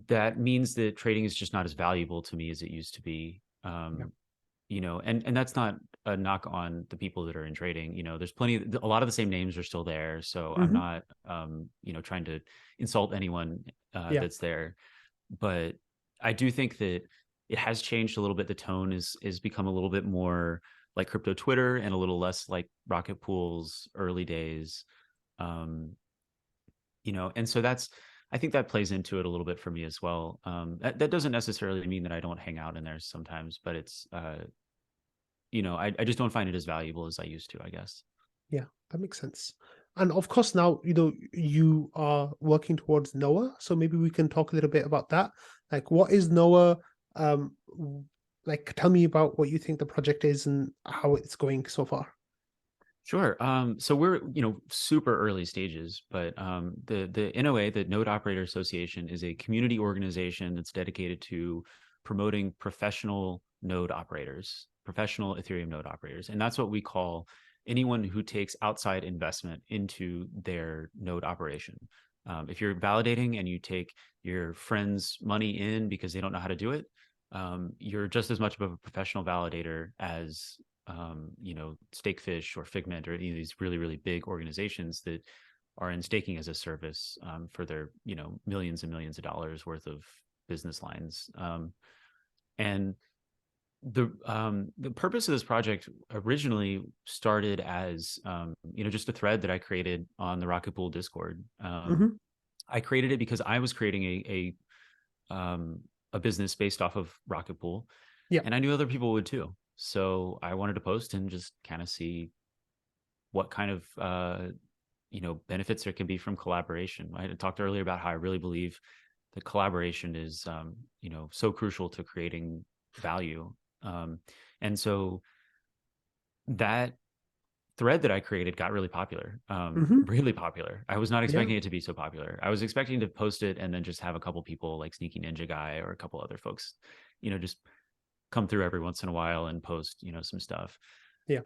that means that trading is just not as valuable to me as it used to be. Yeah. And that's not a knock on the people that are in trading. There's a lot of the same names are still there, so I'm Hmm. not, trying to insult anyone Yeah. that's there. But I do think that it has changed a little bit. The tone is become a little bit more like crypto Twitter and a little less like Rocket Pool's early days. Um, and so I think that plays into it a little bit for me as well. That doesn't necessarily mean that I don't hang out in there sometimes, but it's, I just don't find it as valuable as I used to, I guess. Yeah, that makes sense. And of course, now, you are working towards Noah. So maybe we can talk a little bit about that. Like, what is Noah? Like, tell me about what you think the project is and how it's going so far. Sure. So we're, super early stages, but the NOA, the Node Operator Association, is a community organization that's dedicated to promoting professional node operators, professional Ethereum node operators. And that's what we call anyone who takes outside investment into their node operation. If you're validating and you take your friend's money in because they don't know how to do it, you're just as much of a professional validator as Stakefish or Figment or any of these really, really big organizations that are in staking as a service for their, millions and millions of dollars worth of business lines. And the purpose of this project originally started as, just a thread that I created on the Rocket Pool Discord. Mm-hmm. I created it because I was creating a business based off of Rocket Pool, Yeah. and I knew other people would too. So I wanted to post and just kind of see what kind of benefits there can be from collaboration. I talked earlier about how I really believe that collaboration is so crucial to creating value. And so that thread that I created got really popular, Mm-hmm. really popular. I was not Yeah. expecting it to be so popular. I was expecting to post it and then just have a couple people like Sneaky Ninja Guy or a couple other folks, just come through every once in a while and post, some stuff. Yeah.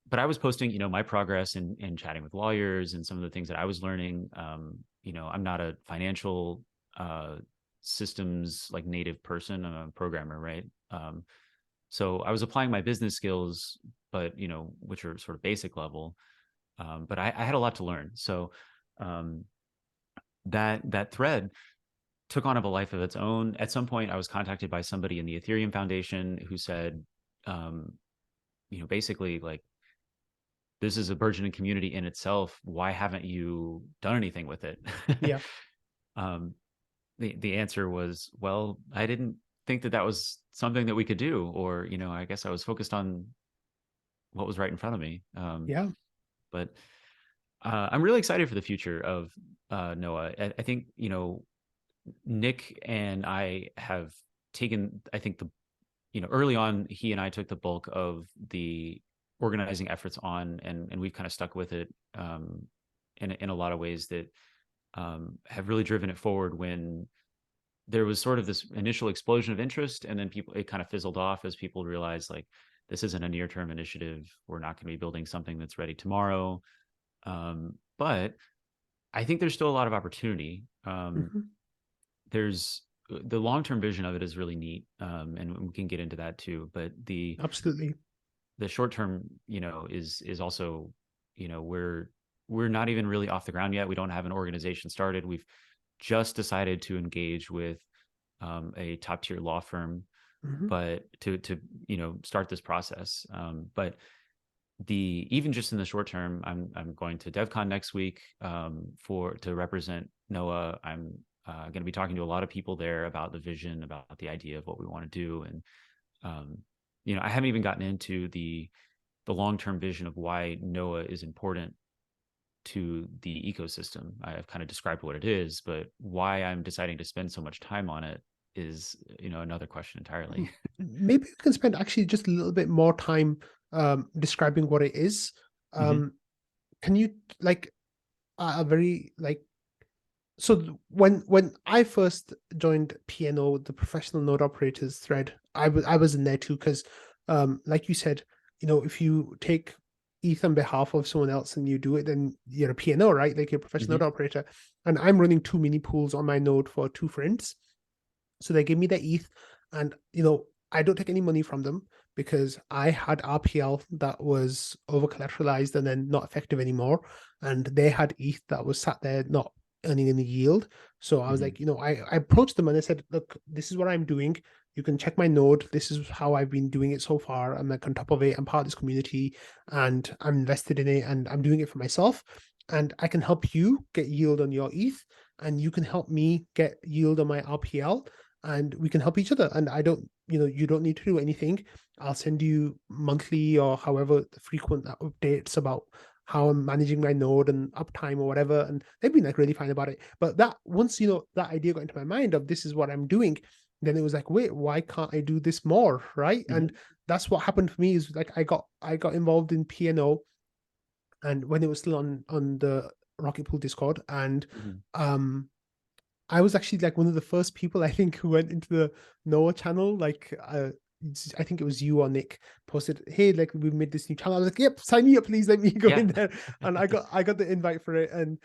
But I was posting, my progress and chatting with lawyers and some of the things that I was learning. I'm not a financial systems like native person. I'm a programmer, right? So I was applying my business skills, but which are sort of basic level. But I had a lot to learn. So that thread took on a life of its own. At some point, I was contacted by somebody in the Ethereum Foundation who said, basically like, this is a burgeoning community in itself. Why haven't you done anything with it? Yeah. The answer was, well, I didn't think that was something that we could do, or I guess I was focused on what was right in front of me. Yeah. But I'm really excited for the future of Noah. I think Nick and I have taken, I think early on, he and I took the bulk of the organizing efforts on, and we've kind of stuck with it in a lot of ways that have really driven it forward. When there was sort of this initial explosion of interest, and then it kind of fizzled off as people realized like, this isn't a near-term initiative. We're not going to be building something that's ready tomorrow. But I think there's still a lot of opportunity. Mm-hmm. There's the long-term vision of it is really neat, and we can get into that too. But Absolutely. the short-term, is also, we're not even really off the ground yet. We don't have an organization started. We've just decided to engage with a top-tier law firm, Mm-hmm. but to start this process. But even just in the short term, I'm going to DevCon next week to represent Noah. I'm going to be talking to a lot of people there about the vision, about the idea of what we want to do, and I haven't even gotten into the long-term vision of why Noah is important to the ecosystem. I've kind of described what it is, but why I'm deciding to spend so much time on it is another question entirely. Maybe we can spend actually just a little bit more time describing what it is. Mm-hmm. Can you like a very like so when I first joined PNO, the professional node operators thread, I was in there too because like you said, if you take ETH on behalf of someone else and you do it, then you're a PNO, right? Like you're a professional Mm-hmm. node operator. And I'm running 2 mini pools on my node for 2 friends. So they give me the ETH, and I don't take any money from them because I had RPL that was over collateralized and then not effective anymore, and they had ETH that was sat there not earning any yield. So I was Mm-hmm. like, I approached them and I said, look, this is what I'm doing. You can check my node. This is how I've been doing it so far. I'm like on top of it. I'm part of this community and I'm invested in it and I'm doing it for myself. And I can help you get yield on your ETH, and you can help me get yield on my RPL, and we can help each other. And I don't, you don't need to do anything. I'll send you monthly or however frequent updates about how I'm managing my node and uptime or whatever. And they've been like really fine about it. But that once, that idea got into my mind of this is what I'm doing, then it was like, wait, why can't I do this more? Right. Mm-hmm. And that's what happened for me is like I got involved in PNO and when it was still on the Rocket Pool Discord, and Mhm. um I was actually like one of the first people I think who went into the Noah channel. Like, I think it was you or Nick posted, "Hey, like we've made this new channel." I was like, "Yep, sign me up, please. Let me go Yeah. in there." And I got the invite for it, and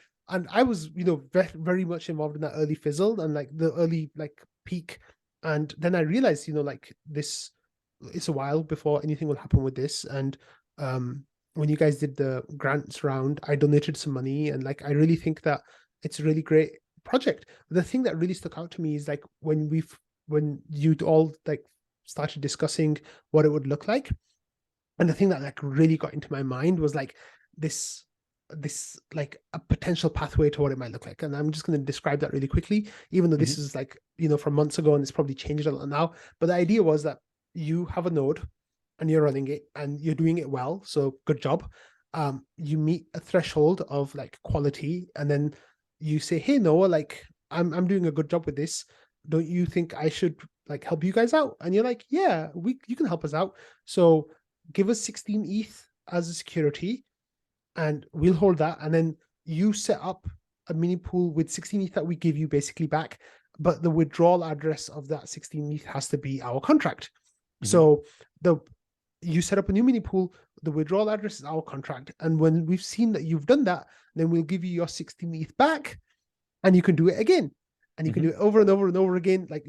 I was very much involved in that early fizzle and like the early like peak, and then I realized like this, it's a while before anything will happen with this, and when you guys did the grants round, I donated some money, and like I really think that it's a really great project. The thing that really stuck out to me is like when you all like started discussing what it would look like, and the thing that like really got into my mind was like this like a potential pathway to what it might look like. And I'm just going to describe that really quickly, even though this Mhm. is like from months ago and it's probably changed a lot now. But the idea was that you have a node and you're running it and you're doing it well, so good job. You meet a threshold of like quality, and then you say, "Hey Noah, like I'm doing a good job with this. Don't you think I should like help you guys out?" And you're like, "Yeah, we you can help us out. So give us 16 ETH as a security, and we'll hold that. And then you set up a mini pool with 16 ETH that we give you basically back. But the withdrawal address of that 16 ETH has to be our contract. Mhm. So the you set up a new mini pool, the withdrawal address is our contract. And when we've seen that you've done that, then we'll give you your 16 ETH back, and you can do it again, and you can do Mhm. it over and over and over again. Like,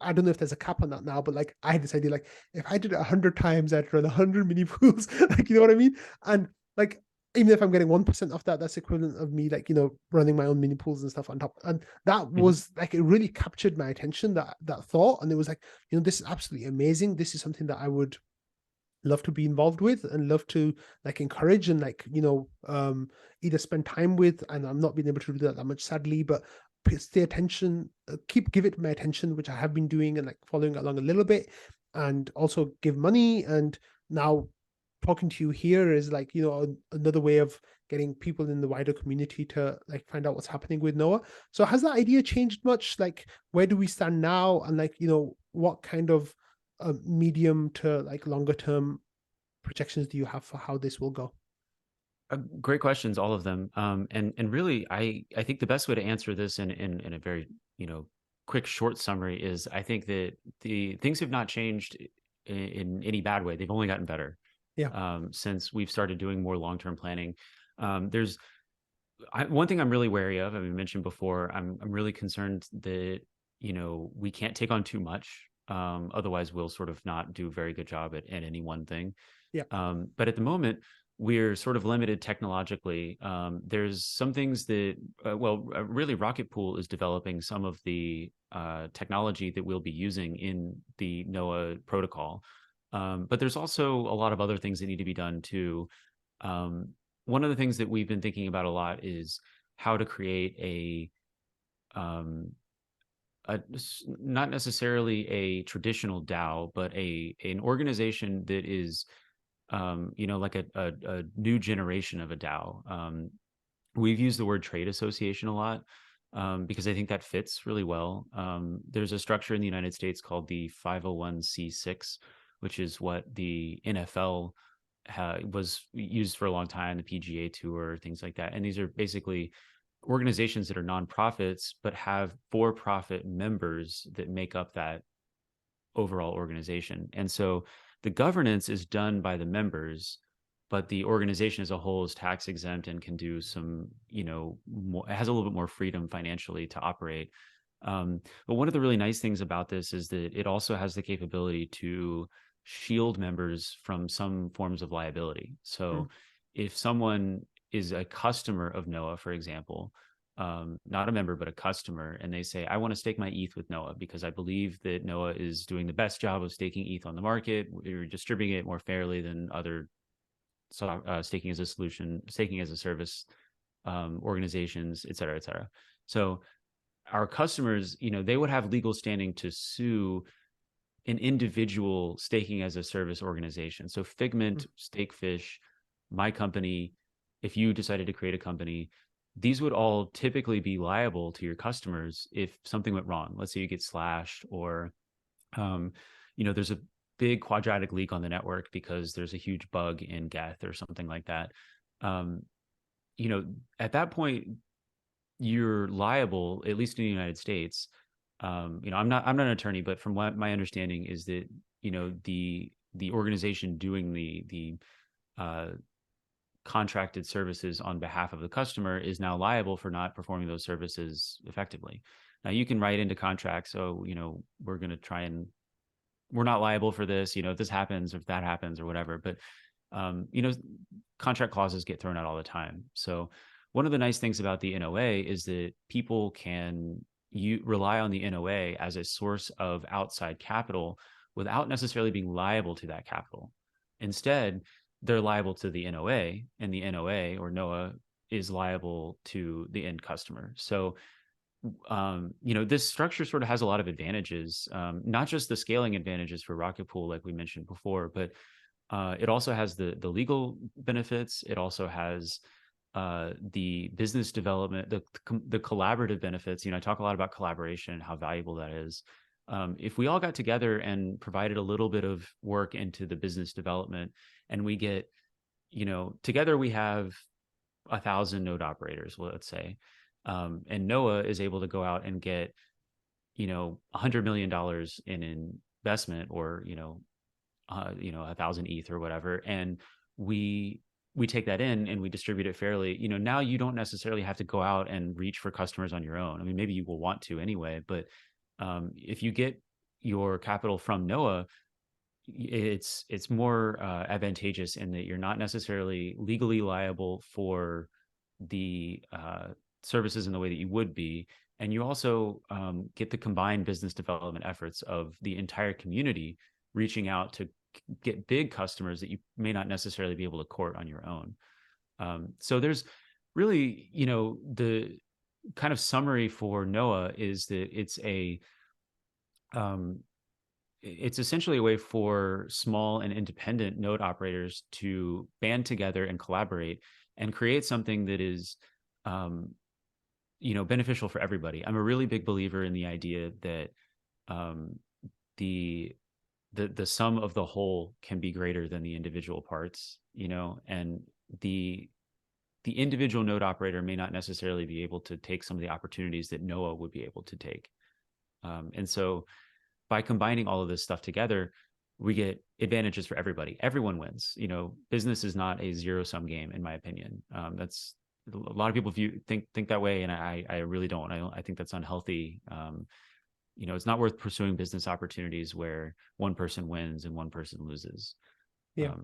I don't know if there's a cap on that now, but like I had this idea, like if I did it 100 times, I'd run 100 mini pools. Like, you know what I mean? And like, even if I'm getting 1% off that, that's equivalent of me like running my own mini pools and stuff on top. And that Mhm. was like, it really captured my attention, that thought. And it was like, this is absolutely amazing. This is something that I would love to be involved with and love to like encourage and like either spend time with. And I'm not being able to do that much, sadly, but stay attention, give it my attention, which I have been doing, and like following along a little bit, and also give money. And now talking to you here is like another way of getting people in the wider community to like find out what's happening with Noah. So has that idea changed much? Like, where do we stand now, and like what kind of medium to like longer term projections do you have for how this will go? Great questions, all of them. And really, I think the best way to answer this in a very quick short summary is I think that the things have not changed in any bad way. They've only gotten better Yeah. since we've started doing more long term planning. There's one thing I'm really wary of. I mentioned before. I'm really concerned that we can't take on too much. Otherwise, we'll sort of not do a very good job at any one thing. Yeah. But at the moment, we're sort of limited technologically. There's some things that, really, Rocket Pool is developing some of the technology that we'll be using in the NOAA protocol. But there's also a lot of other things that need to be done too. Um, One of the things that we've been thinking about a lot is how to create um, not necessarily a traditional DAO, but an organization that is like a new generation of a DAO. We've used the word trade association a lot because I think that fits really well. There's a structure in the United States called the 501c6, which is what the NFL was used for a long time, the PGA Tour, things like that. And these are basically organizations that are nonprofits, but have for-profit members that make up that overall organization. And so the governance is done by the members, but the organization as a whole is tax exempt and can do some, more, it has a little bit more freedom financially to operate. But one of the really nice things about this is that it also has the capability to shield members from some forms of liability. Mm. So if someone is a customer of NOAA, for example, not a member, but a customer, and they say, I want to stake my ETH with NOAA because I believe that NOAA is doing the best job of staking ETH on the market. We're distributing it more fairly than other staking as a solution, staking as a service organizations, et cetera, et cetera. So our customers, they would have legal standing to sue an individual staking as a service organization. So Mm. Figment, Stakefish, my company, if you decided to create a company, these would all typically be liable to your customers if something went wrong. Let's say you get slashed or, um, there's a big quadratic leak on the network because there's a huge bug in Geth or something like that. um, at that point, you're liable, at least in the United States. I'm not an attorney, but from what my understanding is that, the organization doing the uh, contracted services on behalf of the customer is now liable for not performing those services effectively. Now you can write into contracts, so, we're going to try and we're not liable for this, if this happens, or if that happens or whatever. But, um, you know, contract clauses get thrown out all the time. So one of the nice things about the NOA is that people can rely on the NOA as a source of outside capital without necessarily being liable to that capital. Instead, they're liable to the NOA, and the NOA or NOAA is liable to the end customer. So, this structure sort of has a lot of advantages, not just the scaling advantages for Rocket Pool, like we mentioned before, but it also has the legal benefits. It also has the business development, the collaborative benefits. I talk a lot about collaboration and how valuable that is. If we all got together and provided a little bit of work into the business development, and we get, together we have 1,000 node operators, let's say, and NOAA is able to go out and get, $100 million in investment, or 1,000 ETH or whatever, and we take that in and we distribute it fairly. Now you don't necessarily have to go out and reach for customers on your own. I mean, maybe you will want to anyway, but if you get your capital from NOAA, it's more advantageous in that you're not necessarily legally liable for the services in the way that you would be, and you also get the combined business development efforts of the entire community reaching out to get big customers that you may not necessarily be able to court on your own. So there's really, the kind of summary for NOAA is that it's essentially a way for small and independent node operators to band together and collaborate and create something that is, beneficial for everybody. I'm a really big believer in the idea that the sum of the whole can be greater than the individual parts, and the individual node operator may not necessarily be able to take some of the opportunities that NOAA would be able to take. And so by combining all of this stuff together, we get advantages for everybody. Everyone wins. Business is not a zero-sum game, in my opinion. That's a lot of people think that way, and I really don't. I think that's unhealthy. It's not worth pursuing business opportunities where one person wins and one person loses. Yeah.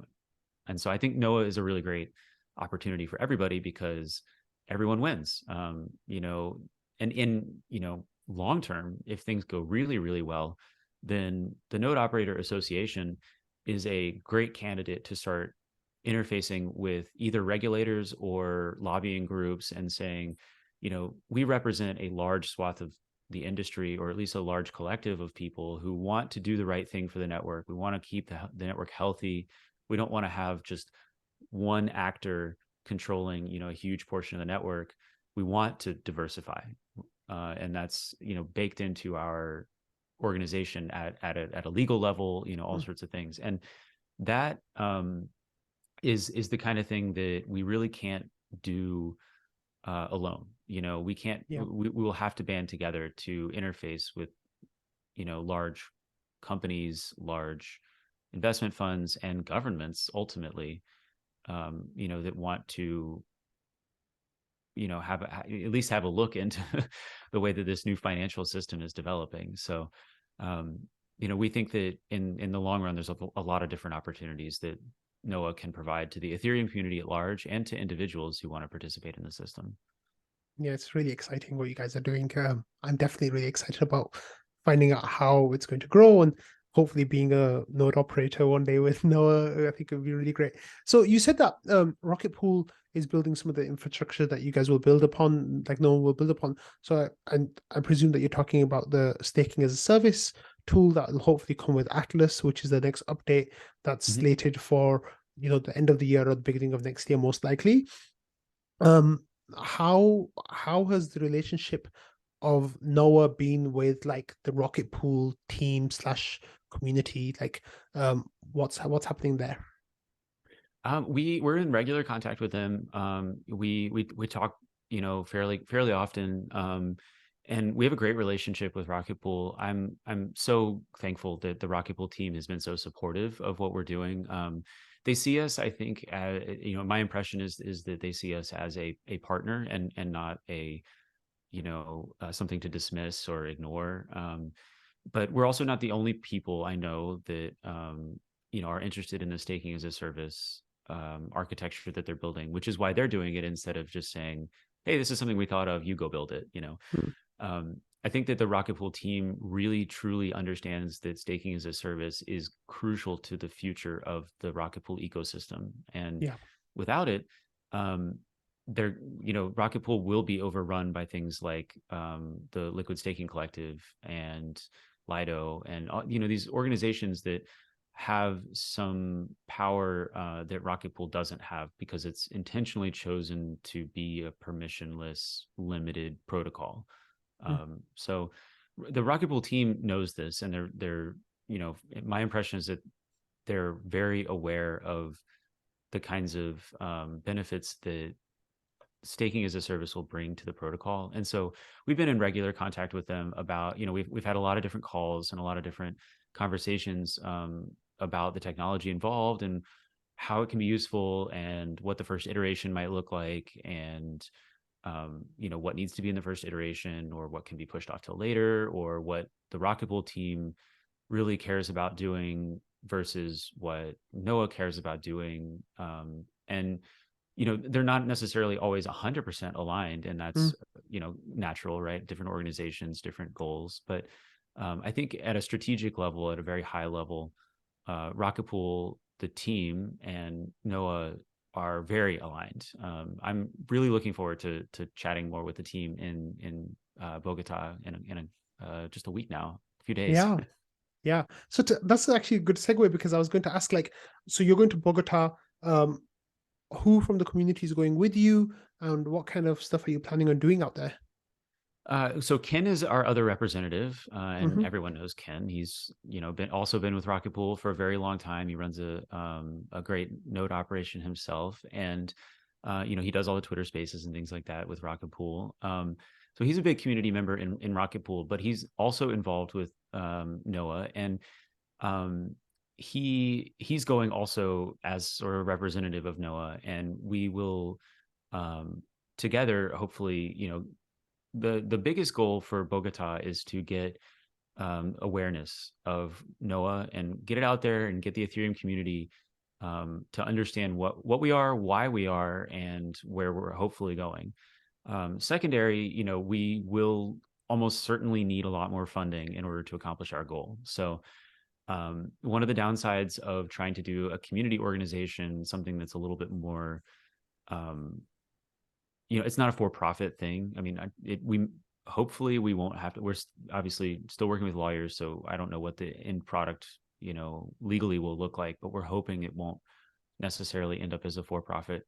And so I think NOAA is a really great opportunity for everybody because everyone wins. And in, long term, if things go really, really well, then the Node Operator Association is a great candidate to start interfacing with either regulators or lobbying groups and saying, we represent a large swath of the industry, or at least a large collective of people who want to do the right thing for the network. We want to keep the network healthy. We don't want to have just one actor controlling, a huge portion of the network. We want to diversify. And that's, baked into our organization at a legal level, all sorts of things. And that is the kind of thing that we really can't do alone. We can't, we will have to band together to interface with, large companies, large investment funds, and governments ultimately, that want to, at least have a look into the way that this new financial system is developing. So, we think that in the long run, there's a lot of different opportunities that NOAA can provide to the Ethereum community at large and to individuals who want to participate in the system. Yeah, it's really exciting what you guys are doing. I'm definitely really excited about finding out how it's going to grow, and hopefully being a node operator one day with NOAA. I think it would be really great. So you said that Rocket Pool is building some of the infrastructure that you guys will build upon, like NOAA will build upon. So I presume that you're talking about the staking as a service tool that will hopefully come with Atlas, which is the next update that's slated for the end of the year or the beginning of next year, most likely. How has the relationship of NOAA been with like the Rocket Pool team / community? Like, what's happening there? We're in regular contact with them. We talk, fairly often. And we have a great relationship with Rocket Pool. I'm so thankful that the Rocket Pool team has been so supportive of what we're doing. They see us, I think, my impression is that they see us as a partner and not something to dismiss or ignore. But we're also not the only people I know that are interested in the staking as a service architecture that they're building, which is why they're doing it instead of just saying, "Hey, this is something we thought of. You go build it." Mm. I think that the Rocket Pool team really truly understands that staking as a service is crucial to the future of the Rocket Pool ecosystem, and Yeah. without it, um, Rocket Pool will be overrun by things like the Liquid Staking Collective and Lido, and these organizations that have some power that Rocket Pool doesn't have because it's intentionally chosen to be a permissionless, limited protocol. Mm. So the Rocket Pool team knows this, and my impression is that they're very aware of the kinds of benefits that staking as a service will bring to the protocol. And so we've been in regular contact with them about, we've had a lot of different calls and a lot of different conversations about the technology involved and how it can be useful and what the first iteration might look like, and what needs to be in the first iteration, or what can be pushed off till later, or what the Rocket Pool team really cares about doing versus what Noah cares about doing. And they're not necessarily always 100% aligned, and Mm. that's natural, right? Different organizations, different goals. But I think at a strategic level, at a very high level, Rocket Pool, the team, and Noah are very aligned. I'm really looking forward to chatting more with the team in Bogota in just a week now, a few days. Yeah. Yeah. So that's actually a good segue, because I was going to ask, like, so you're going to Bogota. Um, who from the community is going with you, and what kind of stuff are you planning on doing out there? So Ken is our other representative, and Hmm. everyone knows Ken. He's been with Rocket Pool for a very long time. He runs a great node operation himself, and he does all the Twitter Spaces and things like that with Rocket Pool. So he's a big community member in Rocket Pool, but he's also involved with Noah, and um, he's going also as sort of representative of Noah, and we will um, together, hopefully, the biggest goal for Bogota is to get awareness of Noah and get it out there and get the Ethereum community to understand what we are, why we are, and where we're hopefully going. Secondary, we will almost certainly need a lot more funding in order to accomplish our goal. So one of the downsides of trying to do a community organization, something that's a little bit more um, it's not a for-profit thing. I mean, we hopefully we won't have to. We're obviously still working with lawyers, so I don't know what the end product, legally will look like. But we're hoping it won't necessarily end up as a for-profit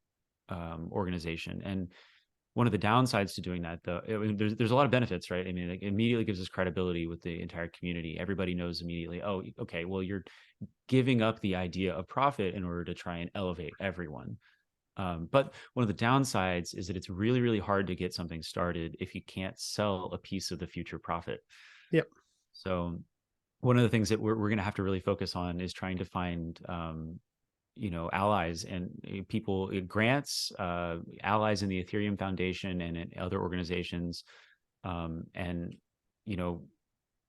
organization. And one of the downsides to doing that, though, I mean, there's a lot of benefits, right? I mean, like, it immediately gives us credibility with the entire community. Everybody knows immediately. Oh, okay, well, you're giving up the idea of profit in order to try and elevate everyone. But one of the downsides is that it's really, really hard to get something started if you can't sell a piece of the future profit. Yep. So one of the things that we're going to have to really focus on is trying to find, allies and people, grants, allies in the Ethereum Foundation and in other organizations, and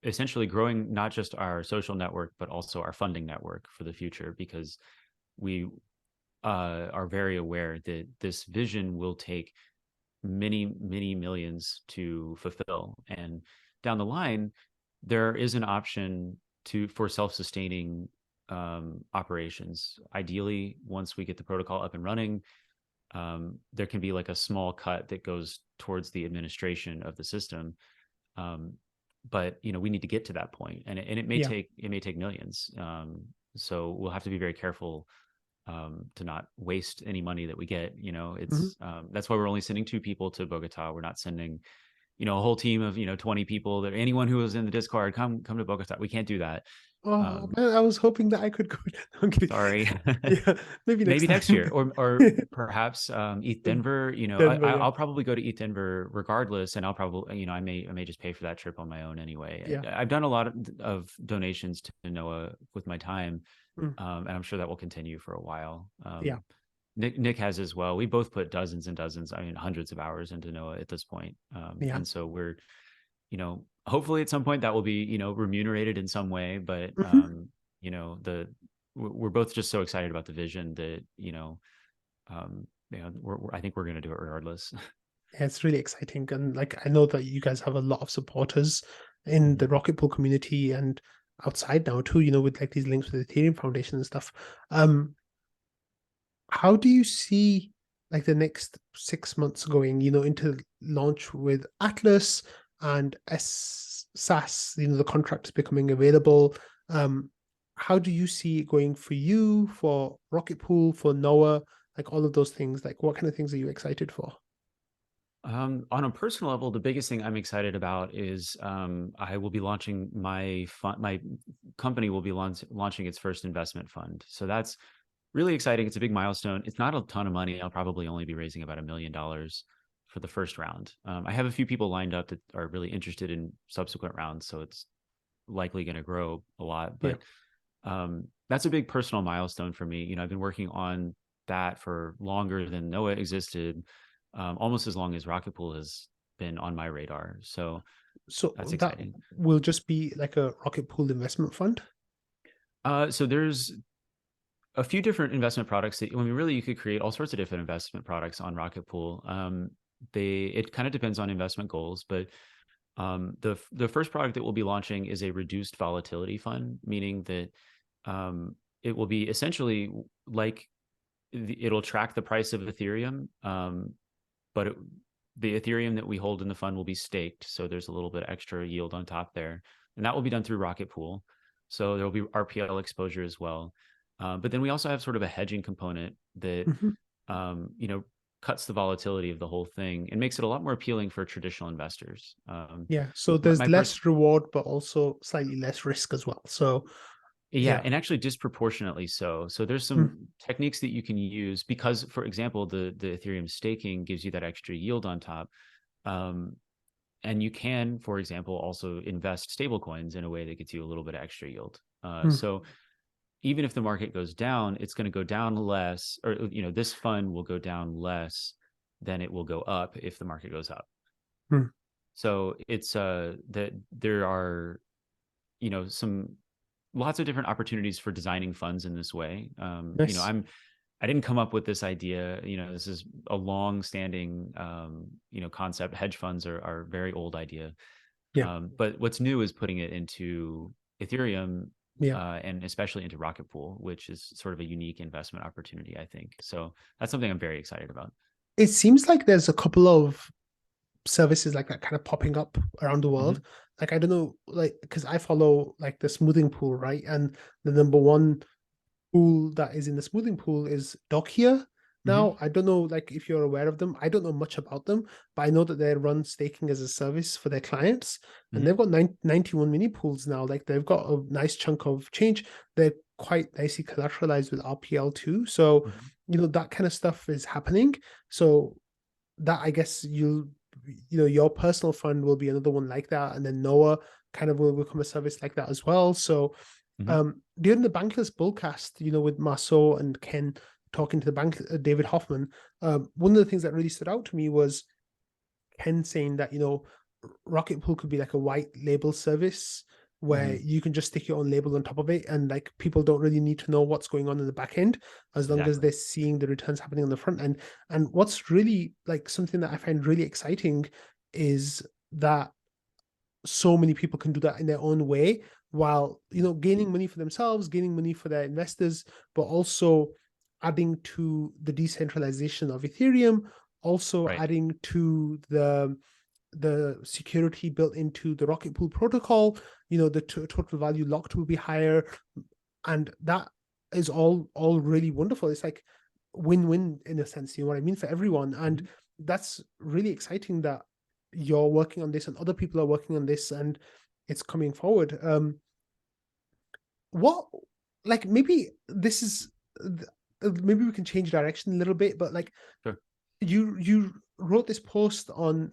essentially growing not just our social network but also our funding network for the future, because we are very aware that this vision will take many, many millions to fulfill. And down the line, there is an option for self-sustaining operations. Ideally, once we get the protocol up and running, there can be like a small cut that goes towards the administration of the system. But we need to get to that point, and it may Yeah. take millions. So we'll have to be very careful to not waste any money that we get. Hmm. It's that's why we're only sending 2 people to Bogota. We're not sending, a whole team of 20 people. That anyone who is in the Discord come to Bogota. We can't do that. Oh Um, man, I was hoping that I could go. I'm kidding. Sorry. Yeah, maybe next Maybe next time. year, or perhaps ETH Denver. Denver, yeah, I'll probably go to ETH Denver regardless, and I'll probably, I may just pay for that trip on my own anyway. yeah, I've done a lot of donations to Noah with my time, mm, and I'm sure that will continue for a while. yeah, Nick has as well. We both put dozens and dozens, I mean, hundreds of hours into Noah at this point, yeah. and so we're, hopefully at some point that will be, remunerated in some way. But Mhm. the we're both just so excited about the vision that I think we're going to do it regardless. Yeah, it's really exciting, and like I know that you guys have a lot of supporters in Mhm. the Rocket Pool community and outside now too. With like these links with the Ethereum Foundation and stuff. How do you see like the next 6 months going, into launch with Atlas and SAS, the contracts becoming available? Um, how do you see it going for you, for Rocket Pool, for Noah, like all of those things? Like what kind of things are you excited for? On a personal level, the biggest thing I'm excited about is I will be launching my fund. My company will be launching its first investment fund. So that's really exciting. It's a big milestone. It's not a ton of money. I'll probably only be raising about $1 million for the first round. I have a few people lined up that are really interested in subsequent rounds, so it's likely going to grow a lot. Yeah. But that's a big personal milestone for me. I've been working on that for longer than Noah existed, almost as long as Rocket Pool has been on my radar. So So that's that exciting. will just be like a Rocket Pool investment fund. So there's a few different investment products that, I mean, really you could create all sorts of different investment products on Rocket Pool. It kind of depends on investment goals, but the first product that we'll be launching is a reduced volatility fund, meaning that it will be essentially like it'll track the price of Ethereum, but the Ethereum that we hold in the fund will be staked, so there's a little bit extra yield on top there, and that will be done through Rocket Pool. So there will be RPL exposure as well, but then we also have sort of a hedging component that Mhm. um, you know cuts the volatility of the whole thing and makes it a lot more appealing for traditional investors. Yeah. So My, there's my pers- less reward, but also slightly less risk as well. So Yeah, yeah. and actually disproportionately so. So there's some Mm, techniques that you can use because, for example, the Ethereum staking gives you that extra yield on top. Um, and you can, for example, also invest stablecoins in a way that gets you a little bit of extra yield. mm, So even if the market goes down, it's going to go down less, or this fund will go down less than it will go up if the market goes up. mm. So it's that there are some lots of different opportunities for designing funds in this way. Nice. I didn't come up with this idea. This is a long-standing concept. Hedge funds are a very old idea, Yeah. but what's new is putting it into Ethereum, Yeah. and especially into Rocket Pool, which is sort of a unique investment opportunity, I think. So that's something I'm very excited about. It seems like there's a couple of services like that kind of popping up around the Hmm. world. Like I don't know, like because I follow like the smoothing pool, right? And the number one pool that is in the smoothing pool is Dokia. Hmm. Now, I don't know like if you're aware of them. I don't know much about them, but I know that they run staking as a service for their clients. And Hmm. they've got 91 mini pools now. Like they've got a nice chunk of change. They're quite nicely collateralized with RPL too. So, Hmm. that kind of stuff is happening. So that I guess your personal fund will be another one like that. And then Noah kind of will become a service like that as well. So Hmm. during the Bankless Bullcast, with Marceau and Ken talking to the bank, David Hoffman, one of the things that really stood out to me was Ken saying that, Rocket Pool could be like a white label service where Hmm. you can just stick your own label on top of it and like people don't really need to know what's going on in the back end as long as Exactly. they're seeing the returns happening on the front end. And what's really like something that I find really exciting is that so many people can do that in their own way while gaining money for themselves, gaining money for their investors, but also adding to the decentralization of Ethereum, also Right. adding to the security built into the Rocket Pool protocol. The total value locked will be higher, and that is all really wonderful. It's like win-win in a sense, you know what I mean, for everyone. And Hmm. that's really exciting that you're working on this and other people are working on this and it's coming forward. what, like, maybe this is maybe we can change direction a little bit, but like, Sure. you wrote this post on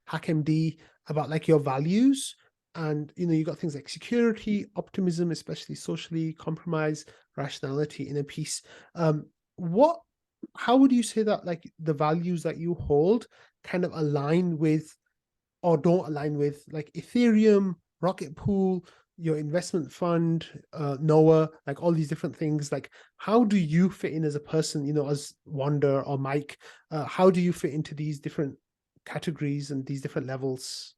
HackMD about like your values, and you got things like security, optimism, especially socially, compromise, rationality, inner peace. What How would you say that like the values that you hold kind of align with or don't align with like Ethereum, Rocket Pool, your investment fund, Noah, like all these different things? Like, how do you fit in as a person, as Wanda or Mike? How do you fit into these different categories and these different levels?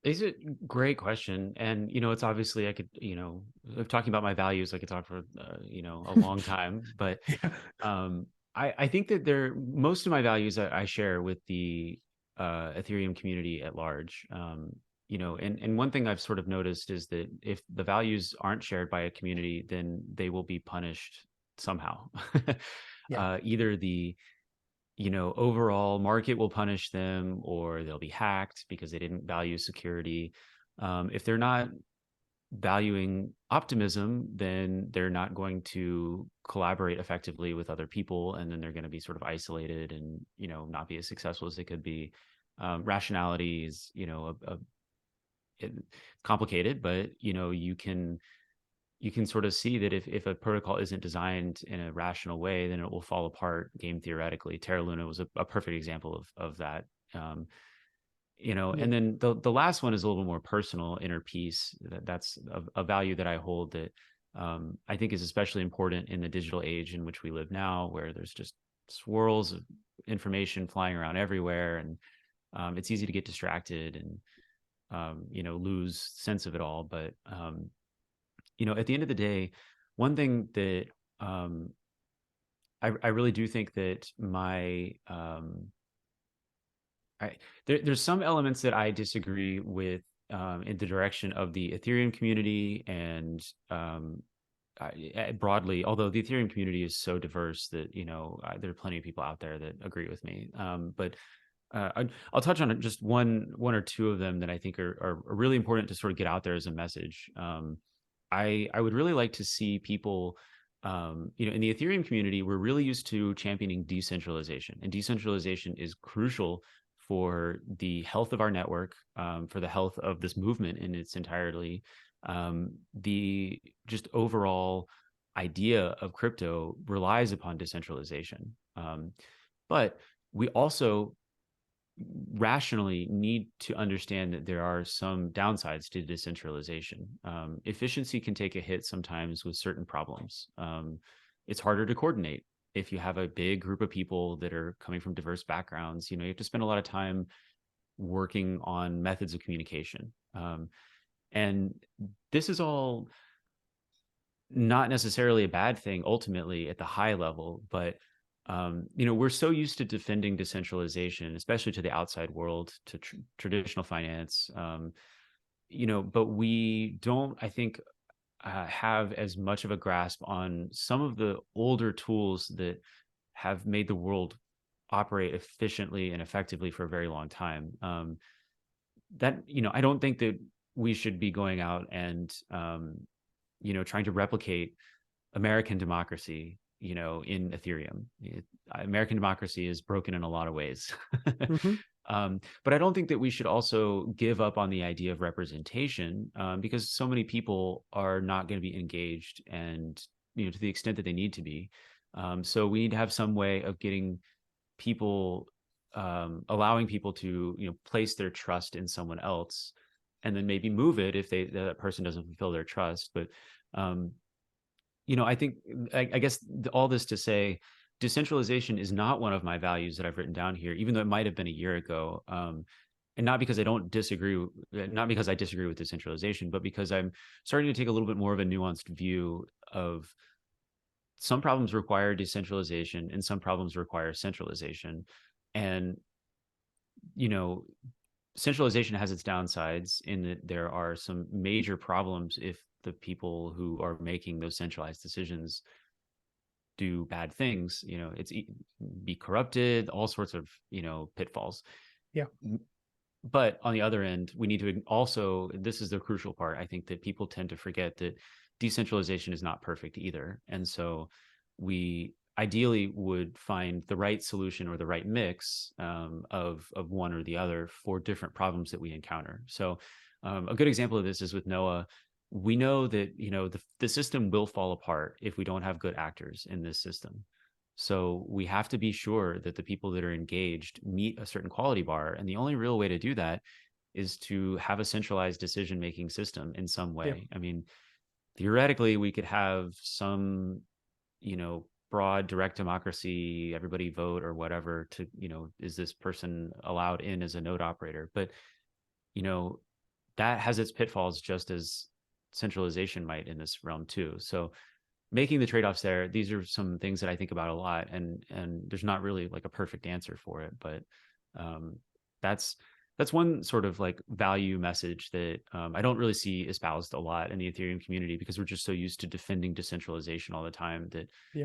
It's a great question. And, it's obviously I could, if talking about my values, I could talk for, a long time. But Yeah. um, I think that most of my values I share with the Ethereum community at large. And one thing I've sort of noticed is that if the values aren't shared by a community, then they will be punished somehow. Yeah. Either the overall market will punish them, or they'll be hacked because they didn't value security. If they're not valuing optimism, then they're not going to collaborate effectively with other people, and then they're going to be sort of isolated and not be as successful as they could be. Rationality is complicated, but you can sort of see that if a protocol isn't designed in a rational way, then it will fall apart game theoretically. Terra Luna was a perfect example of that. Um, Yeah. and then the last one is a little more personal, inner peace. That's a value that I hold that I think is especially important in the digital age in which we live now, where there's just swirls of information flying around everywhere, and it's easy to get distracted and lose sense of it all. But at the end of the day, one thing that um, I really do think that there's some elements that I disagree with in the direction of the Ethereum community and broadly, although the Ethereum community is so diverse that there are plenty of people out there that agree with me. But I'll touch on just one or two of them that I think are really important to sort of get out there as a message. I would really like to see people, in the Ethereum community, we're really used to championing decentralization, and decentralization is crucial for the health of our network, for the health of this movement in its entirety. The just overall idea of crypto relies upon decentralization. But we also rationally need to understand that there are some downsides to decentralization. Efficiency can take a hit sometimes with certain problems. It's harder to coordinate if you have a big group of people that are coming from diverse backgrounds. You have to spend a lot of time working on methods of communication. And this is all not necessarily a bad thing ultimately at the high level, but we're so used to defending decentralization, especially to the outside world, to traditional finance, but we don't, I think, have as much of a grasp on some of the older tools that have made the world operate efficiently and effectively for a very long time. That I don't think that we should be going out and trying to replicate American democracy, in Ethereum. American democracy is broken in a lot of ways. Hmm. But I don't think that we should also give up on the idea of representation, because so many people are not going to be engaged, and to the extent that they need to be. So we need to have some way of getting people, allowing people to place their trust in someone else, and then maybe move it if that person doesn't fulfill their trust. But um, I think, I guess all this to say, decentralization is not one of my values that I've written down here, even though it might have been a year ago. And not because I don't disagree, not because I disagree with decentralization, but because I'm starting to take a little bit more of a nuanced view of some problems require decentralization and some problems require centralization. And, you know, centralization has its downsides in that there are some major problems if the people who are making those centralized decisions do bad things. It's be corrupted, all sorts of pitfalls. Yeah. But on the other end, we need to also, this is the crucial part, I think, that people tend to forget that decentralization is not perfect either. And so we ideally would find the right solution or the right mix of one or the other for different problems that we encounter. So a good example of this is with Noah. We know that, the system will fall apart if we don't have good actors in this system. So we have to be sure that the people that are engaged meet a certain quality bar. And the only real way to do that is to have a centralized decision-making system in some Yeah, way. I mean, theoretically, we could have some, broad direct democracy, everybody vote or whatever to, is this person allowed in as a node operator? But, you know, that has its pitfalls just as centralization might in this realm too. So making the trade-offs there, these are some things that I think about a lot, and there's not really like a perfect answer for it, but um, that's one sort of like value message that I don't really see espoused a lot in the Ethereum community, because we're just so used to defending decentralization all the time that yeah,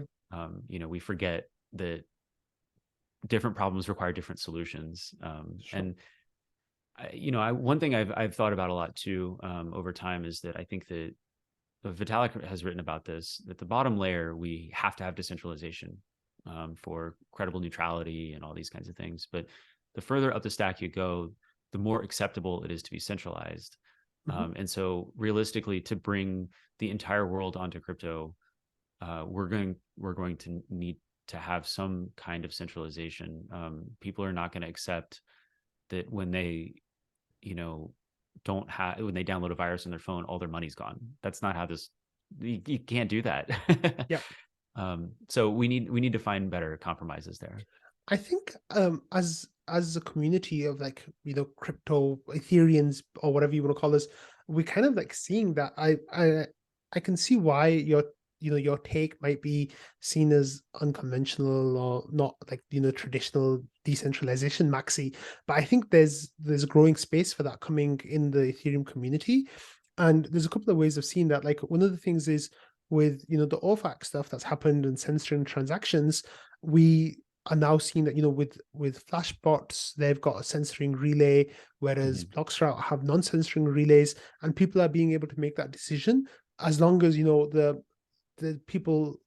we forget that different problems require different solutions. sure. And one thing I've thought about a lot too over time is that I think that Vitalik has written about this, that the bottom layer, we have to have decentralization for credible neutrality and all these kinds of things. But the further up the stack you go, the more acceptable it is to be centralized. Hmm. And so realistically, to bring the entire world onto crypto, we're going to need to have some kind of centralization. People are not going to accept that when they, you know, don't have, when they download a virus on their phone, all their money's gone. That's not how this, you can't do that. Yeah. So we need to find better compromises there. I think as a community of like, crypto Ethereans or whatever you want to call this, we kind of like seeing that. I can see why your take might be seen as unconventional or not like traditional decentralization maxi, but I think there's a growing space for that coming in the Ethereum community. And there's a couple of ways of seeing that. Like one of the things is with the OFAC stuff that's happened and censoring transactions, we are now seeing that with Flashbots they've got a censoring relay, whereas Mhm. Blockstrat have non-censoring relays, and people are being able to make that decision as long as the people,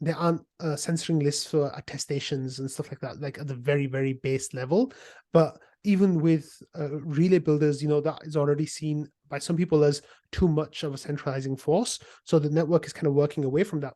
there aren't censoring lists for attestations and stuff like that, like at the very very base level. But even with relay builders, that is already seen by some people as too much of a centralizing force, so the network is kind of working away from that.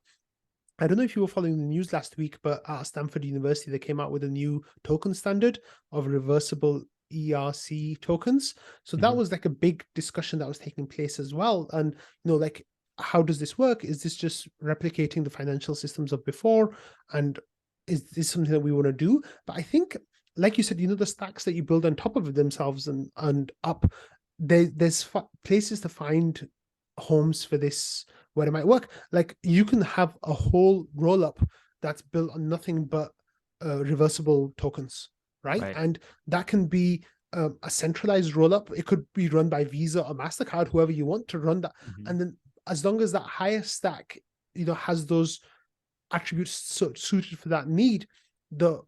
I don't know if you were following the news last week, but at Stanford University, they came out with a new token standard of reversible ERC tokens. So that Mhm. was like a big discussion that was taking place as well. And, like, how does this work? Is this just replicating the financial systems of before? And is this something that we want to do? But I think, like you said, the stacks that you build on top of themselves and up, there's places to find homes for this where it might work. Like you can have a whole roll up that's built on nothing but reversible tokens, right? Right. And that can be a centralized roll up. It could be run by Visa or MasterCard, whoever you want to run that. Mhm. And then as long as that higher stack, has those attributes suited for that need, the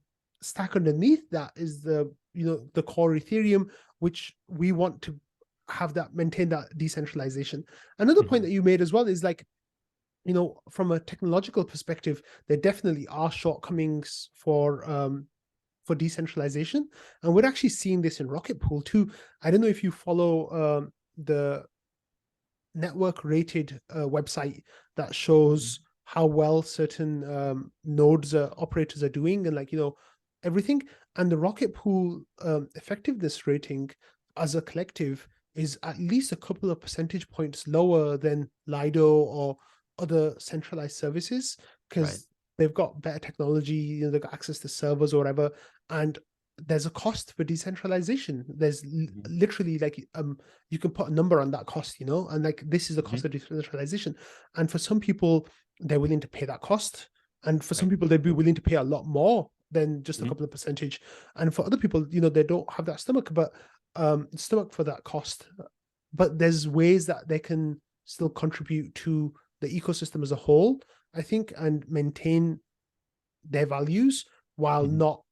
stack underneath that is the core Ethereum, which we want to have that maintain that decentralization. Another point Mhm. that you made as well is like, from a technological perspective, there definitely are shortcomings for decentralization, and we're actually seeing this in Rocket Pool too. I don't know if you follow the network rated website that shows how well certain nodes operators are doing, and like everything. And the Rocket Pool effectiveness rating as a collective is at least a couple of percentage points lower than Lido or other centralized services, Right. because they've got better technology, they've got access to servers or whatever. And there's a cost for decentralization. There's Mhm. literally like you can put a number on that cost, and like this is the cost Mhm. of decentralization. And for some people, they're willing to pay that cost, and for some Right. people, they'd be willing to pay a lot more than just a Mhm. couple of percentage. And for other people, they don't have that stomach for that cost. But there's ways that they can still contribute to the ecosystem as a whole, I think, and maintain their values while Mhm. not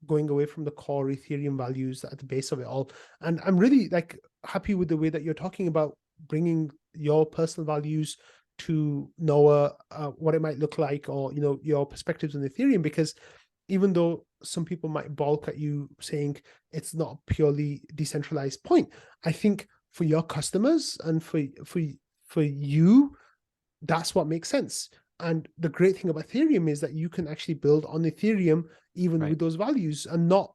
going away from the core Ethereum values at the base of it all. And I'm really like happy with the way that you're talking about bringing your personal values to Noah, what it might look like, or your perspectives on Ethereum, because even though some people might balk at you saying it's not a purely decentralized point, I think for your customers and for you, that's what makes sense. And the great thing about Ethereum is that you can actually build on Ethereum even Right. with those values and not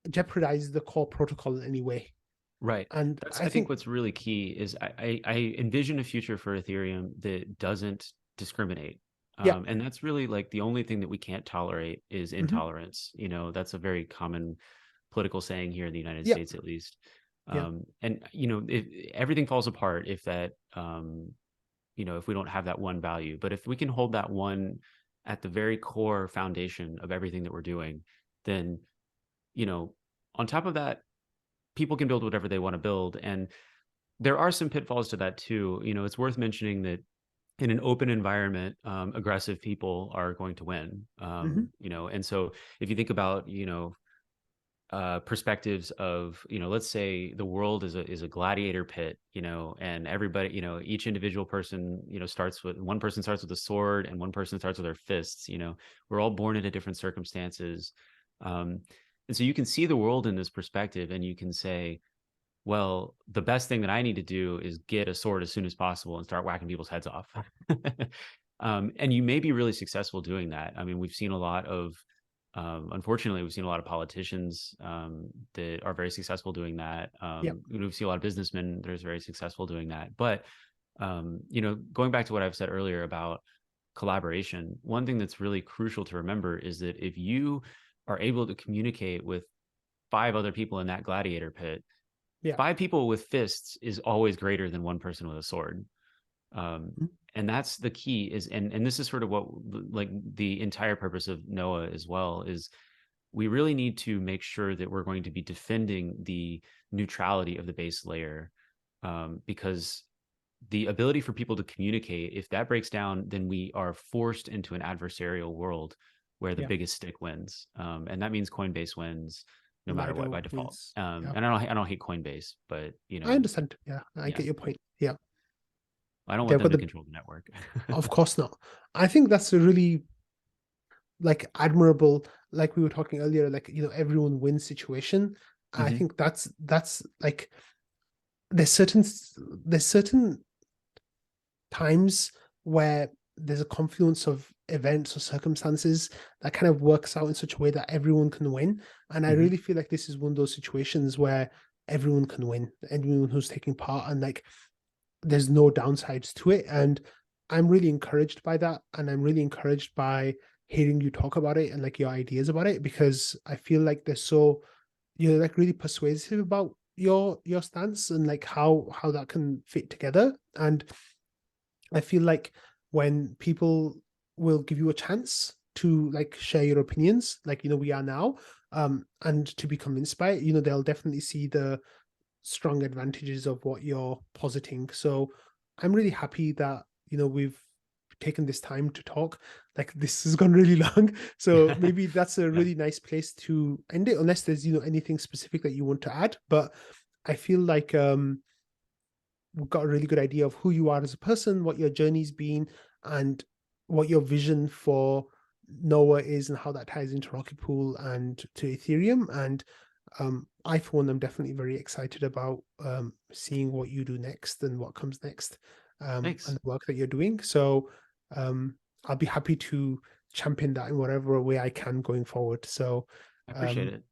jeopardize the core protocol in any way. Right. And That's, I I think think, what's really key is I envision a future for Ethereum that doesn't discriminate. yeah, And that's really like the only thing that we can't tolerate is mhm, intolerance. That's a very common political saying here in the United yeah, States, at least. yeah, And everything falls apart if if we don't have that one value. But if we can hold that one at the very core foundation of everything that we're doing, then, you know, on top of that, people can build whatever they want to build. And there are some pitfalls to that too. It's worth mentioning that in an open environment, aggressive people are going to win. mhm, And so if you think about, perspectives of, let's say the world is a gladiator pit, and everybody, each individual person, starts with one person starts with a sword and one person starts with their fists. We're all born into different circumstances. Um, and so you can see the world in this perspective and you can say, well, the best thing that I need to do is get a sword as soon as possible and start whacking people's heads off. And you may be really successful doing that. I mean, we've seen a lot of, unfortunately, we've seen a lot of politicians that are very successful doing that. yeah, We've seen a lot of businessmen that are very successful doing that. But, going back to what I've said earlier about collaboration, one thing that's really crucial to remember is that if you are able to communicate with five other people in that gladiator pit, yeah, five people with fists is always greater than one person with a sword. Um, mhm, and that's the key is, and this is sort of what like the entire purpose of Noah as well is we really need to make sure that we're going to be defending the neutrality of the base layer. Because the ability for people to communicate, if that breaks down, then we are forced into an adversarial world where the yeah. biggest stick wins. And that means Coinbase wins no matter what Lido by default. wins. Yeah, And I don't hate Coinbase, but I understand. Yeah, I yeah, get your point. Yeah, I don't want they've them got to the. control the network. Of course not. I think that's a really like admirable, like we were talking earlier, like everyone wins situation. I Hmm. think that's like there's certain there's certain times where there's a confluence of events or circumstances that kind of works out in such a way that everyone can win. And I Hmm. really feel like this is one of those situations where everyone can win, everyone who's taking part, and like there's no downsides to it. And I'm really encouraged by that. And I'm really encouraged by hearing you talk about it and like your ideas about it, because I feel like you're like really persuasive about your stance and like how that can fit together. And I feel like when people will give you a chance to like share your opinions, like we are now, and to be convinced by it, they'll definitely see the strong advantages of what you're positing. So I'm really happy that we've taken this time to talk. Like this has gone really long, so maybe that's a Yeah. really nice place to end it, unless there's anything specific that you want to add. But I feel like we've got a really good idea of who you are as a person, what your journey's been, and what your vision for Noah is, and how that ties into Rocket Pool and to Ethereum. And I, for one, am definitely very excited about seeing what you do next and what comes next, and Thanks. the work that you're doing. So I'll be happy to champion that in whatever way I can going forward. So I appreciate um, it.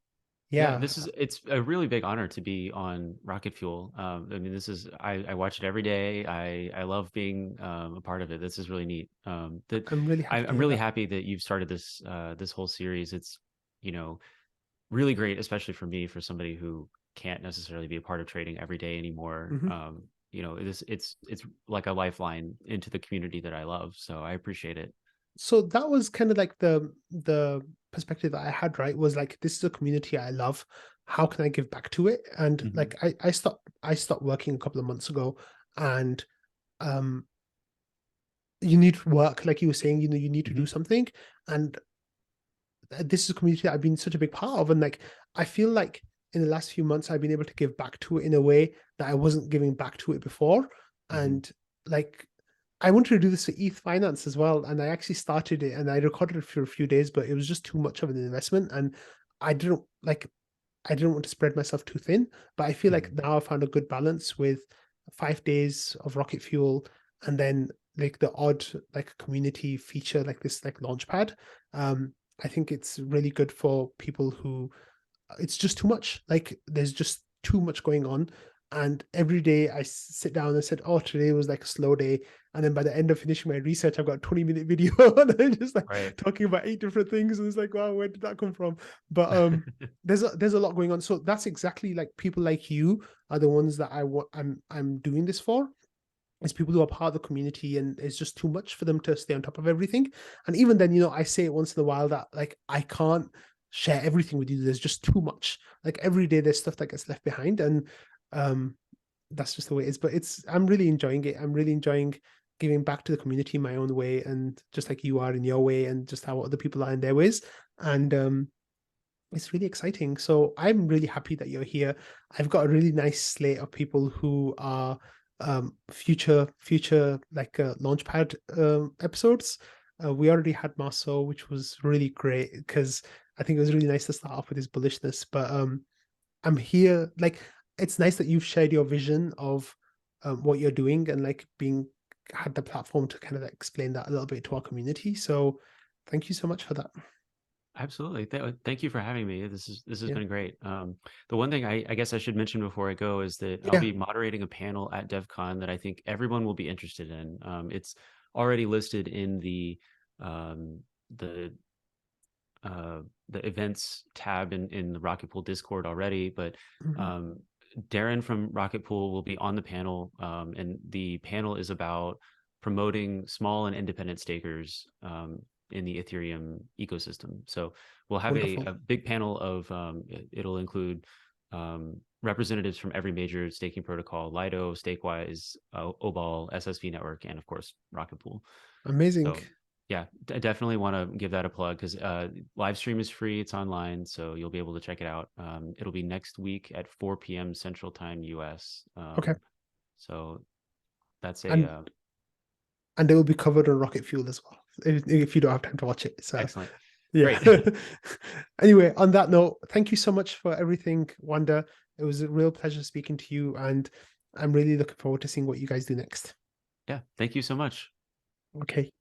Yeah, yeah, it's a really big honor to be on Rocket Fuel. I mean, I watch it every day. I love being a part of it. This is really neat. I'm really happy to I'm hear really that. happy that you've started this whole series. It's, you know, really great, especially for me, for somebody who can't necessarily be a part of trading every day anymore. Mhm. It's like a lifeline into the community that I love. So I appreciate it. So that was kind of like the perspective that I had, right? Was like, this is a community I love. How can I give back to it? And Hmm. like I stopped working a couple of months ago, and um you need work, like you were saying, you need to do Hmm. something. And this is a community that I've been such a big part of, and like I feel like in the last few months I've been able to give back to it in a way that I wasn't giving back to it before. Hmm. And like I wanted to do this for ETH Finance as well, and I actually started it and I recorded it for a few days, but it was just too much of an investment, and I didn't like I didn't want to spread myself too thin. But I feel like Hmm. now I found a good balance with 5 days of rocket fuel and then like the odd like community feature like this like launchpad. I think it's really good for people who it's just too much. Like there's just too much going on. And every day I sit down and said, oh, today was like a slow day. And then by the end of finishing my research, I've got a 20-minute video and I'm just like Right. talking about 8 different things. And it's like, wow, where did that come from? But there's a lot going on. So that's exactly like people like you are the ones that I'm doing this for. It's people who are part of the community and it's just too much for them to stay on top of everything. And even then, I say it once in a while that like I can't share everything with you. There's just too much. Like every day there's stuff that gets left behind. And um that's just the way it is. But I'm really enjoying it. I'm really enjoying giving back to the community in my own way and just like you are in your way and just how other people are in their ways. And it's really exciting. So I'm really happy that you're here. I've got a really nice slate of people who are future like launchpad episodes. We already had Marceau, which was really great because I think it was really nice to start off with his bullishness. But I'm here. Like it's nice that you've shared your vision of what you're doing and like being had the platform to kind of explain that a little bit to our community. So thank you so much for that. Absolutely. Thank you for having me. This has Yeah. been great. The one thing I guess I should mention before I go is that I'll Yeah. be moderating a panel at DevCon that I think everyone will be interested in. It's already listed in um, the the events tab in the Rocket Pool Discord already, but Mhm. um, Darren from Rocket Pool will be on the panel, and the panel is about promoting small and independent stakers in the Ethereum ecosystem. So we'll have Wonderful. a big panel of it'll include representatives from every major staking protocol: Lido, Stakewise, Obol, SSV Network, and of course Rocket Pool. Amazing. So yeah, I definitely want to give that a plug because live stream is free. It's online, so you'll be able to check it out. It'll be next week at 4 p.m. Central Time US. Okay. So that's a And they will be covered on rocket fuel as well if you don't have time to watch it. So excellent. yeah. Great. Anyway, on that note, thank you so much for everything, Wanda. It was a real pleasure speaking to you, and I'm really looking forward to seeing what you guys do next. Yeah. Thank you so much. Okay.